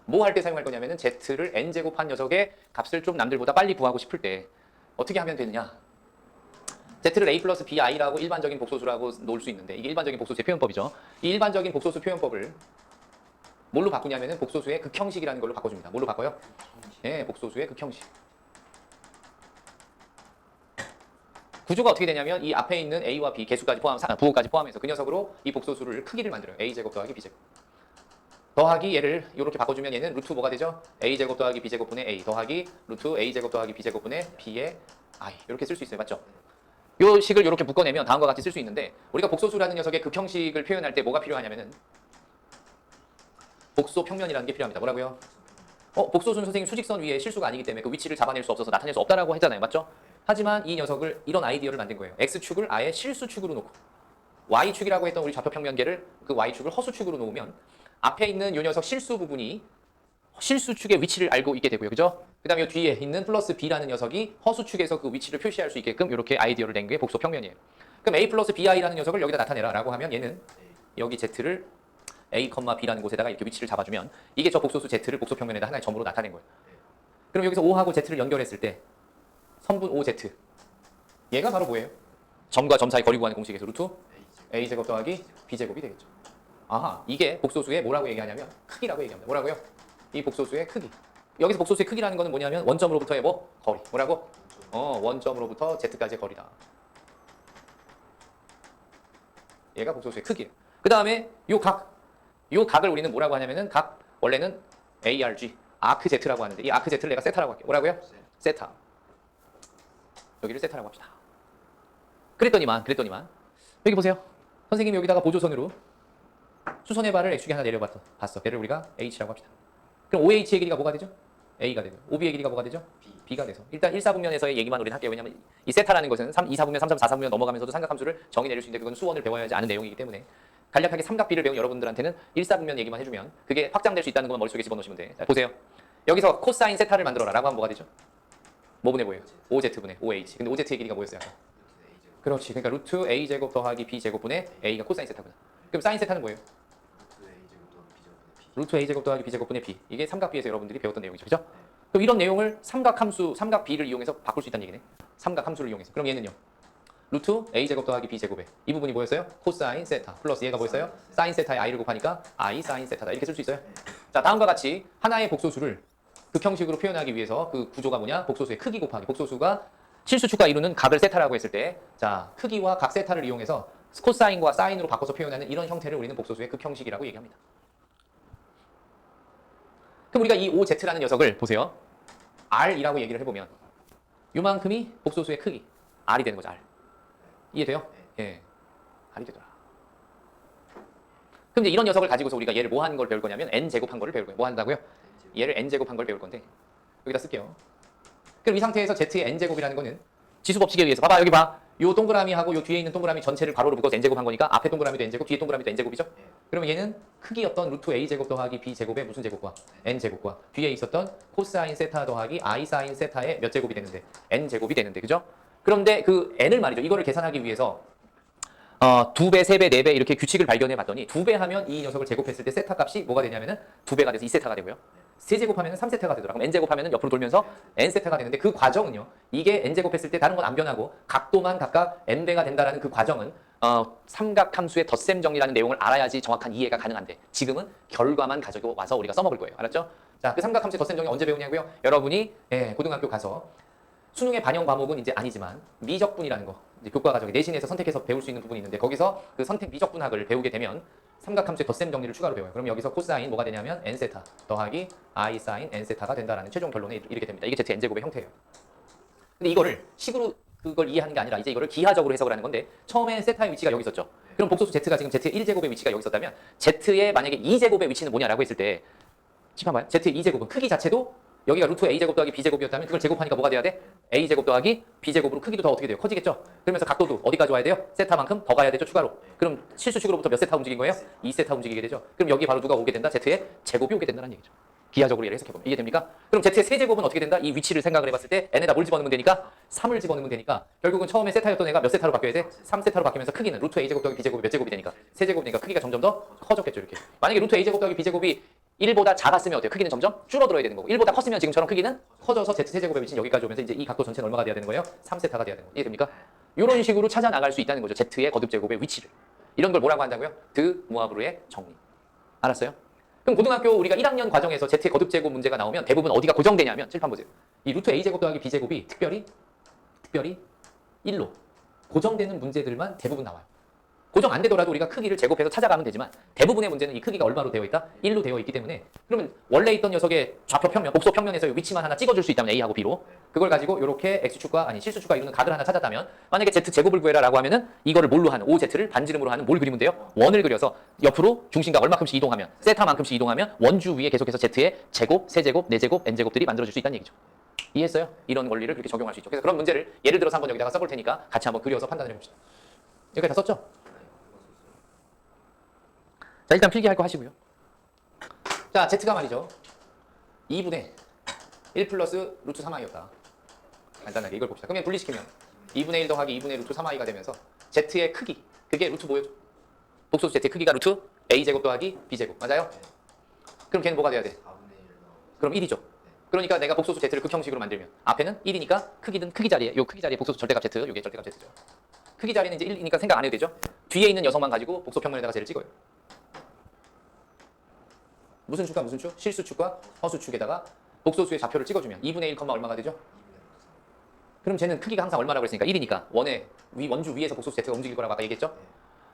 뭐 할 때 사용할 거냐면은 z를 n제곱한 녀석의 값을 좀 남들보다 빨리 구하고 싶을 때 어떻게 하면 되느냐. Z를 A 플러스 BI라고 일반적인 복소수라고 놓을 수 있는데 이게 일반적인 복소수의 표현법이죠. 이 일반적인 복소수 표현법을 뭘로 바꾸냐면은 복소수의 극형식이라는 걸로 바꿔줍니다. 뭘로 바꿔요? 예, 복소수의 극형식. 구조가 어떻게 되냐면 이 앞에 있는 A와 B 개수까지 부호까지 포함해서 그 녀석으로 이 복소수를 크기를 만들어요. A제곱 더하기 B제곱. 더하기 얘를 이렇게 바꿔주면 얘는 루트 뭐가 되죠? A제곱 더하기 B제곱분의 A 더하기 루트 A제곱 더하기 B제곱분의 B의 I 이렇게 쓸 수 있어요. 맞죠? 요 식을 이렇게 묶어내면 다음과 같이 쓸 수 있는데 우리가 복소수라는 녀석의 극형식을 표현할 때 뭐가 필요하냐면은 복소 평면이라는 게 필요합니다. 뭐라고요? 복소수는 선생님 수직선 위에 실수가 아니기 때문에 그 위치를 잡아낼 수 없어서 나타낼 수 없다라고 했잖아요. 맞죠? 하지만 이 녀석을 이런 아이디어를 만든 거예요. X축을 아예 실수축으로 놓고 Y축이라고 했던 우리 좌표 평면계를 그 Y축을 허수축으로 놓으면 앞에 있는 이 녀석 실수 부분이 실수축의 위치를 알고 있게 되고요. 그죠? 그 다음에 이 뒤에 있는 플러스 B라는 녀석이 허수축에서 그 위치를 표시할 수 있게끔 이렇게 아이디어를 낸 게 복소 평면이에요. 그럼 A 플러스 BI라는 녀석을 여기다 나타내라 라고 하면 얘는 여기 Z를 A, B라는 곳에다가 이렇게 위치를 잡아주면 이게 저 복소수 Z를 복소 평면에다 하나의 점으로 나타낸 거예요. 그럼 여기서 O하고 Z를 연결했을 때 선분 OZ 얘가 바로 뭐예요? 점과 점 사이 거리 구하는 공식에서 루트 A제곱 더하기 B제곱이 되겠죠. 아하, 이게 복소수의 뭐라고 얘기하냐면 크기라고 얘기합니다. 뭐라고요? 이 복소수의 크기. 여기서 복소수의 크기라는 거는 뭐냐면 원점으로부터의 거리. 뭐라고? 원점으로부터 Z까지의 거리다. 얘가 복소수의 크기예요. 그 다음에 요 각을 우리는 뭐라고 하냐면은 원래는 ARG, 아크 Z라고 하는데 이 아크 Z를 내가 세타라고 할게요. 뭐라고요? 세타. 여기를 세타라고 합시다. 그랬더니만 여기 보세요. 선생님이 여기다가 보조선으로 수선의 발을 X축에 하나 내려봤어. 얘를 우리가 H라고 합시다. 그럼 OH의 길이가 뭐가 되죠? A가 되고 OB의 길이가 뭐가 되죠? B가 돼서 일단 1사분면에서의 얘기만 우리는 할게요. 왜냐면 이 세타라는 것은 2사분면, 3사분면, 4사분면 넘어가면서도 삼각함수를 정의 내릴 수 있는데 그건 수원을 배워야지 아는 내용이기 때문에 간략하게 삼각비를 배운 여러분들한테는 1사분면 얘기만 해주면 그게 확장될 수 있다는 것만 머릿속에 집어넣으시면 돼. 자, 보세요. 여기서 코사인 세타를 만들어라 라고 하면 뭐가 되죠? 뭐분의 뭐예요? OZ분의 OH. 근데 OZ의 길이가 뭐였어요? 아까? 그렇지. 그러니까 루트 A제곱 더하기 B제곱분의 A가 코사인 세타구나. 그럼 사인 세타는 뭐예요? 루트 A제곱 더하기 B제곱분의 B. 이게 삼각비에서 여러분들이 배웠던 내용이죠. 그죠? 그럼 이런 내용을 삼각비를 이용해서 바꿀 수 있다는 얘기네. 삼각함수를 이용해서. 그럼 얘는요? 루트 A제곱 더하기 B제곱에 이 부분이 뭐였어요? 코사인 세타 플러스 얘가 뭐였어요? 사인 세타의 I를 곱하니까 I 사인 세타다. 이렇게 쓸 수 있어요. 자, 다음과 같이 하나의 복소수를 극형식으로 표현하기 위해서 그 구조가 뭐냐? 복소수의 크기 곱하기 복소수가 실수축과 이루는 각을 세타라고 했을 때 자, 크기와 각 세타를 이용해서 코사인과 사인으로 바꿔서 표현하는 이런 형태를 우리는 복소수의 극형식이라고 얘기합니다. 그럼 우리가 이 OZ라는 녀석을 보세요. R이라고 얘기를 해보면 요만큼이 복소수의 크기 R이 되는 거죠. R. 이해돼요? 예. R이 되더라. 그럼 이제 이런 녀석을 가지고서 우리가 얘를 뭐 하는 걸 배울 거냐면 N제곱한 거를 배울 거예요. 뭐 한다고요? 얘를 N제곱한 걸 배울 건데 여기다 쓸게요. 그럼 이 상태에서 Z의 N제곱이라는 거는 지수법칙에 의해서 봐봐 여기 봐. 요 동그라미하고 요 뒤에 있는 동그라미 전체를 가로로 묶어서 N제곱한 거니까 앞에 동그라미도 N제곱 뒤에 동그라미도 N제곱이죠? 그러면 얘는 크기였던 루트 A제곱 더하기 B제곱의 무슨 제곱과 N제곱과 뒤에 있었던 코사인 세타 더하기 I 사인 세타의 몇 제곱이 되는데 N제곱이 되는데 그죠? 그런데 그 N을 말이죠. 이거를 계산하기 위해서 2배, 3배, 4배 이렇게 규칙을 발견해 봤더니 2배 하면 이 녀석을 제곱했을 때 세타 값이 뭐가 되냐면은 2배가 돼서 2세타가 되고요. 3제곱하면 3세타가 되더라. 그럼 n제곱하면 옆으로 돌면서 n세타가 되는데 그 과정은요. 이게 n제곱했을 때 다른 건 안 변하고 각도만 각각 n배가 된다라는 그 과정은 삼각함수의 덧셈 정리라는 내용을 알아야지 정확한 이해가 가능한데 지금은 결과만 가지고 와서 우리가 써먹을 거예요. 알았죠? 자, 그 삼각함수의 덧셈 정리 언제 배우냐고요? 여러분이 고등학교 가서 수능의 반영 과목은 이제 아니지만 미적분이라는 거 이제 교과 과정에 내신에서 선택해서 배울 수 있는 부분이 있는데 거기서 그 선택 미적분학을 배우게 되면 삼각함수의 덧셈 정리를 추가로 배워요. 그럼 여기서 코사인 뭐가 되냐면 n세타 더하기 I 사인 n세타가 된다라는 최종 결론에 이르게 됩니다. 이게 Z n제곱의 형태예요. 근데 이거를 식으로 그걸 이해하는 게 아니라 이제 이거를 기하적으로 해석을 하는 건데 처음에 세타의 위치가 여기 있었죠. 그럼 복소수 Z가 지금 Z의 1제곱의 위치가 여기 있었다면 Z의 만약에 2제곱의 위치는 뭐냐라고 했을 때 짚어봐요. Z의 2제곱은 크기 자체도 여기가 루트 A제곱 더하기 B제곱이었다면 그걸 제곱하니까 뭐가 돼야 돼? A제곱 더하기 B제곱으로 크기도 더 어떻게 돼요? 커지겠죠? 그러면서 각도도 어디까지 와야 돼요? 세타만큼 더 가야 되죠, 추가로. 그럼 실수축으로부터 몇 세타 움직인 거예요? 2세타 움직이게 되죠. 그럼 여기 바로 누가 오게 된다? Z의 제곱이 오게 된다는 얘기죠. 기하적으로 얘를 해석해보면. 이해됩니까? 그럼 Z의 세제곱은 어떻게 된다? 이 위치를 생각을 해봤을 때 n에다 뭘 집어넣으면 되니까? 3을 집어넣으면 되니까 결국은 처음에 세타였던 애가 몇 세타로 바뀌어야 돼? 3세타로 바뀌면서 크기는 루트 A제곱 더하기 B제곱이 몇 제곱이 되니까? 세제곱이니까 크기가 점점 더 커졌겠죠, 이렇게. 만약에 루트 A제곱 더하기 B제곱이 1보다 작았으면 어때요? 크기는 점점 줄어들어야 되는 거고 1보다 컸으면 지금처럼 크기는 커져서 Z 세제곱의 위치는 여기까지 오면서 이제 이 각도 전체는 얼마가 돼야 되는 거예요? 3세타가 돼야 되는 거예요. 이해됩니까? 이런 식으로 찾아 나갈 수 있다는 거죠. Z의 거듭 제곱의 위치를. 이런 걸 뭐라고 한다고요? 드 모아브르의 정리. 알았어요? 그럼 고등학교 우리가 1학년 과정에서 Z의 거듭 제곱 문제가 나오면 대부분 어디가 고정되냐면 칠판 보세요. 이 루트 A 제곱 더하기 B 제곱이 특별히 1로 고정되는 문제들만 대부분 나와요. 고정 안 되더라도 우리가 크기를 제곱해서 찾아가면 되지만 대부분의 문제는 이 크기가 얼마로 되어 있다? 1로 되어 있기 때문에 그러면 원래 있던 녀석의 좌표 평면, 복소 평면에서 위치만 하나 찍어줄 수 있다면 A하고 B로 그걸 가지고 이렇게 X축과 아니 실수축과 이루는 각을 하나 찾았다면 만약에 Z 제곱을 구해라 라고 하면은 이거를 뭘로 하는 OZ를 반지름으로 하는 뭘 그리면 돼요? 원을 그려서 옆으로 중심각 얼마큼씩 이동하면 세타만큼씩 이동하면 원주 위에 계속해서 Z의 제곱, 세제곱, 네제곱, n제곱들이 만들어질 수 있다는 얘기죠. 이해했어요? 이런 원리를 그렇게 적용할 수 있죠. 그래서 그런 문제를 예를 들어서 한번 여기다가 써볼 테니까 같이 한번 그려서 판단을 해봅시다. 여기까지 다 썼죠? 자, 일단 필기할 거 하시고요. 자, Z가 말이죠. 2분의 1 플러스 루트 3i였다. 간단하게 이걸 봅시다. 그러면 분리시키면 2분의 1 더하기 2분의 루트 3i가 되면서 Z의 크기, 그게 루트 뭐예요? 복소수 Z의 크기가 루트 A제곱 더하기 B제곱. 맞아요? 그럼 걔는 뭐가 돼야 돼? 그럼 1이죠. 그러니까 내가 복소수 Z를 극형식으로 만들면 앞에는 1이니까 크기는 크기 자리에, 요 크기 자리에 복소수 절대값 Z, 요게 절대값 Z죠. 크기 자리는 이제 1이니까 생각 안 해도 되죠? 뒤에 있는 녀석만 가지고 복소 평면에다가 쟤를 찍어요. 무슨 축과 무슨 축? 실수축과 허수축에다가 복소수의 좌표를 찍어주면 2분의 1, 얼마가 되죠? 그럼 쟤는 크기가 항상 얼마라고 했으니까 1이니까 원주 위에서 복소수 Z가 움직일 거라고 아까 얘기했죠?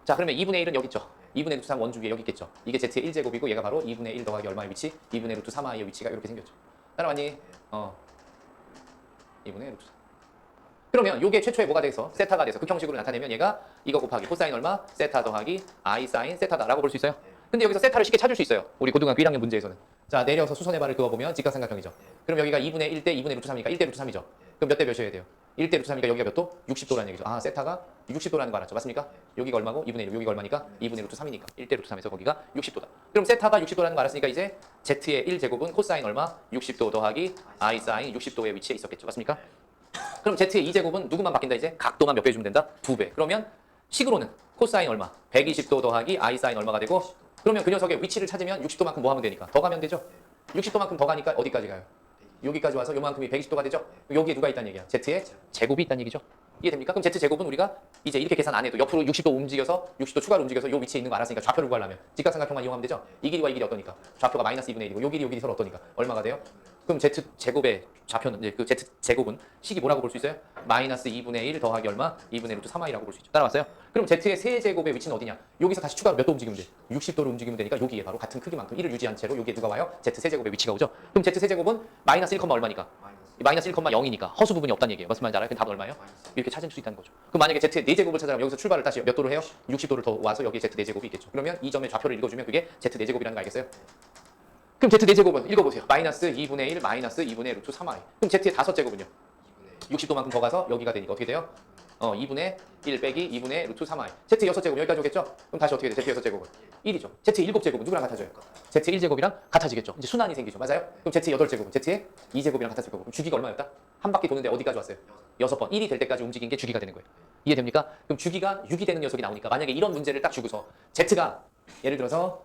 자, 그러면 2분의 1은 여기 있죠? 2분의 루트 3 원주 위에 여기 있겠죠? 이게 Z의 1제곱이고 얘가 바로 2분의 1 더하기 얼마의 위치? 2분의 루트 3i의 위치가 이렇게 생겼죠. 따라왔니? 2분의 루트 3. 그러면 요게 최초에 뭐가 돼서 세타가 돼서 극형식으로 나타내면 얘가 이거 곱하기 코사인 얼마? 세타 더하기 i 사인 세타다라고 볼 수 있어요? 근데 여기서 세타를 쉽게 찾을 수 있어요. 우리 고등학교 1학년 문제에서는. 자, 내려서 수선의 발을 그어보면 직각삼각형이죠. 그럼 여기가 2분의 1대 2분의 루트 3이니까 1대 루트 3이죠. 그럼 몇 대 몇이어야 돼요? 1대 루트 3이니까 여기가 몇 도? 60도라는 얘기죠. 아, 세타가 60도라는 거 알았죠. 맞습니까? 여기가 얼마고? 2분의 1. 여기가 얼마니까? 2분의 루트 3이니까. 1대 루트 3에서 거기가 60도다. 그럼 세타가 60도라는 거 알았으니까 이제 Z의 1제곱은 코사인 얼마? 60도 더하기 i 사인 60도의 위치에 있었겠죠. 맞습니까? 그럼 Z의 2제곱은 누구만 바뀐다 이제? 각도만 몇 배 주면 된다? 2배. 그러면 식으로는 코사인 얼마? 120도 더하기 i 사인 얼마가 되고 그러면 그 녀석의 위치를 찾으면 60도만큼 뭐 하면 되니까? 더 가면 되죠? 60도만큼 더 가니까 어디까지 가요? 여기까지 와서 요만큼이 120도가 되죠? 여기에 누가 있다는 얘기야? Z의 제곱이 있다는 얘기죠? 이해됩니까? 그럼 Z제곱은 우리가 이제 이렇게 계산 안 해도 옆으로 60도 움직여서 60도 추가로 움직여서 요 위치에 있는 거 알았으니까 좌표를 구하려면 직각삼각형만 이용하면 되죠? 이 길이와 이 길이 어떠니까? 좌표가 마이너스 2분의 1이고 요 길이 서로 어떠니까? 얼마가 돼요? 그럼 Z제곱의 좌표는 이제 그 Z제곱은 식이 뭐라고 볼 수 있어요? 마이너스 2분의 1 더하기 얼마? 2분의 루트 3i라고 볼 수 있죠. 따라왔어요? 그럼 Z의 세제곱의 위치는 어디냐? 여기서 다시 추가로 몇 도 움직이면 돼? 60도로 움직이면 되니까 여기에 바로 같은 크기만큼 1을 유지한 채로 여기에 누가 와요? Z 세제곱의 위치가 오죠? 그럼 Z 세제곱은 마이너스 1, 얼마니까? 마이너스 1,0이니까 허수 부분이 없다는 얘기예요. 무슨 말인지 알아요? 그럼 답은 얼마예요? 이렇게 찾을 수 있다는 거죠. 그럼 만약에 Z의 4제곱을 찾아가면 여기서 출발을 다시 몇 도로 해요? 60도를 더 와서 여기에 Z 4제곱이 있겠죠. 그러면 이 점의 좌표를 읽어주면 그게 Z 4제곱이라는 거 알겠어요? 그럼 Z 4제곱은 읽어보세요. 마이너스 2분의 1 마이너스 2분의 루트 3i. 그럼 Z의 5제곱은요? 60도만큼 더 가서 여기가 되니까 어떻게 돼요? 2분의 1 빼기 2분의 루트 3i. Z의 6제곱은 여기까지 오겠죠? 그럼 다시 어떻게 돼? Z의 6제곱은 1이죠. Z의 7제곱은 누구랑 같아져요? Z의 1제곱이랑 같아지겠죠. 이제 순환이 생기죠. 맞아요? 그럼 Z의 8제곱은 Z의 2제곱이랑 같아질 거고. 그럼 주기가 얼마였다? 한 바퀴 도는데 어디까지 왔어요? 6번. 1이 될 때까지 움직인 게 주기가 되는 거예요. 이해됩니까? 그럼 주기가 6이 되는 녀석이 나오니까 만약에 이런 문제를 딱 주고서 Z가 예를 들어서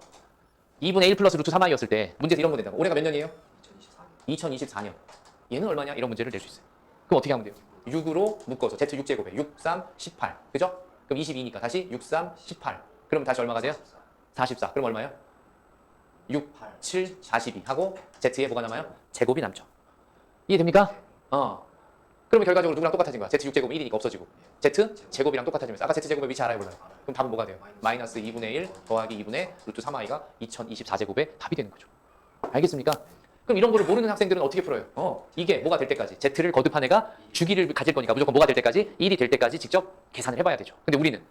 2분의 1 플러스 루트 3i였을 때 문제에서 이런 거 된다고. 올해가 몇 년이에요? 2024년. 얘는 얼마냐? 이런 문제를 낼 수 있어요. 그럼 어떻게 하면 돼요? 6으로 묶어서 Z 6제곱에 6, 3, 18. 그죠? 그럼 22니까 다시 6, 3, 18. 그럼 다시 얼마가 돼요? 44. 그럼 얼마예요? 6, 7, 42 하고 Z에 뭐가 남아요? 제곱이 남죠. 이해됩니까? 그러면 결과적으로 누구랑 똑같아진 거야? Z 6제곱은 1이니까 없어지고 Z 제곱이랑 똑같아지면서 아까 Z 제곱의 위치 알아요 몰라요? 그럼 답은 뭐가 돼요? 마이너스 2분의 1 더하기 2분의 루트 3i가 2024제곱의 답이 되는 거죠. 알겠습니까? 그럼 이런 거를 모르는 학생들은 어떻게 풀어요? 이게 뭐가 될 때까지 Z를 거듭한 애가 주기를 가질 거니까 무조건 뭐가 될 때까지 1이 될 때까지 직접 계산을 해봐야 되죠. 근데 우리는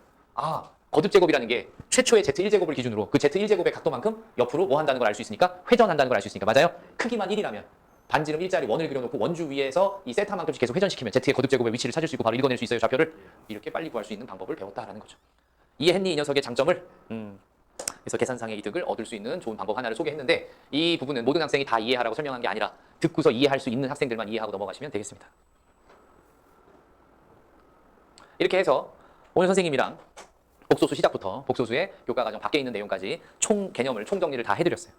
거듭 제곱이라는 게 최초의 Z 1제곱을 기준으로 그 Z 1제곱의 각도만큼 옆으로 뭐 한다는 걸 알 수 있으니까 회전한다는 걸 알 수 있으니까 맞아요? 크기만 1이라면 반지름 일자리 원을 그려놓고 원주 위에서 이 세타만큼씩 계속 회전시키면 Z의 거듭 제곱의 위치를 찾을 수 있고 바로 읽어낼 수 있어요. 좌표를 이렇게 빨리 구할 수 있는 방법을 배웠다라는 거죠. 이해했니? 이 녀석의 장점을? 그래서 계산상의 이득을 얻을 수 있는 좋은 방법 하나를 소개했는데 이 부분은 모든 학생이 다 이해하라고 설명한 게 아니라 듣고서 이해할 수 있는 학생들만 이해하고 넘어가시면 되겠습니다. 이렇게 해서 오늘 선생님이랑 복소수 시작부터 복소수의 교과과정 밖에 있는 내용까지 총 개념을 총 정리를 다 해드렸어요.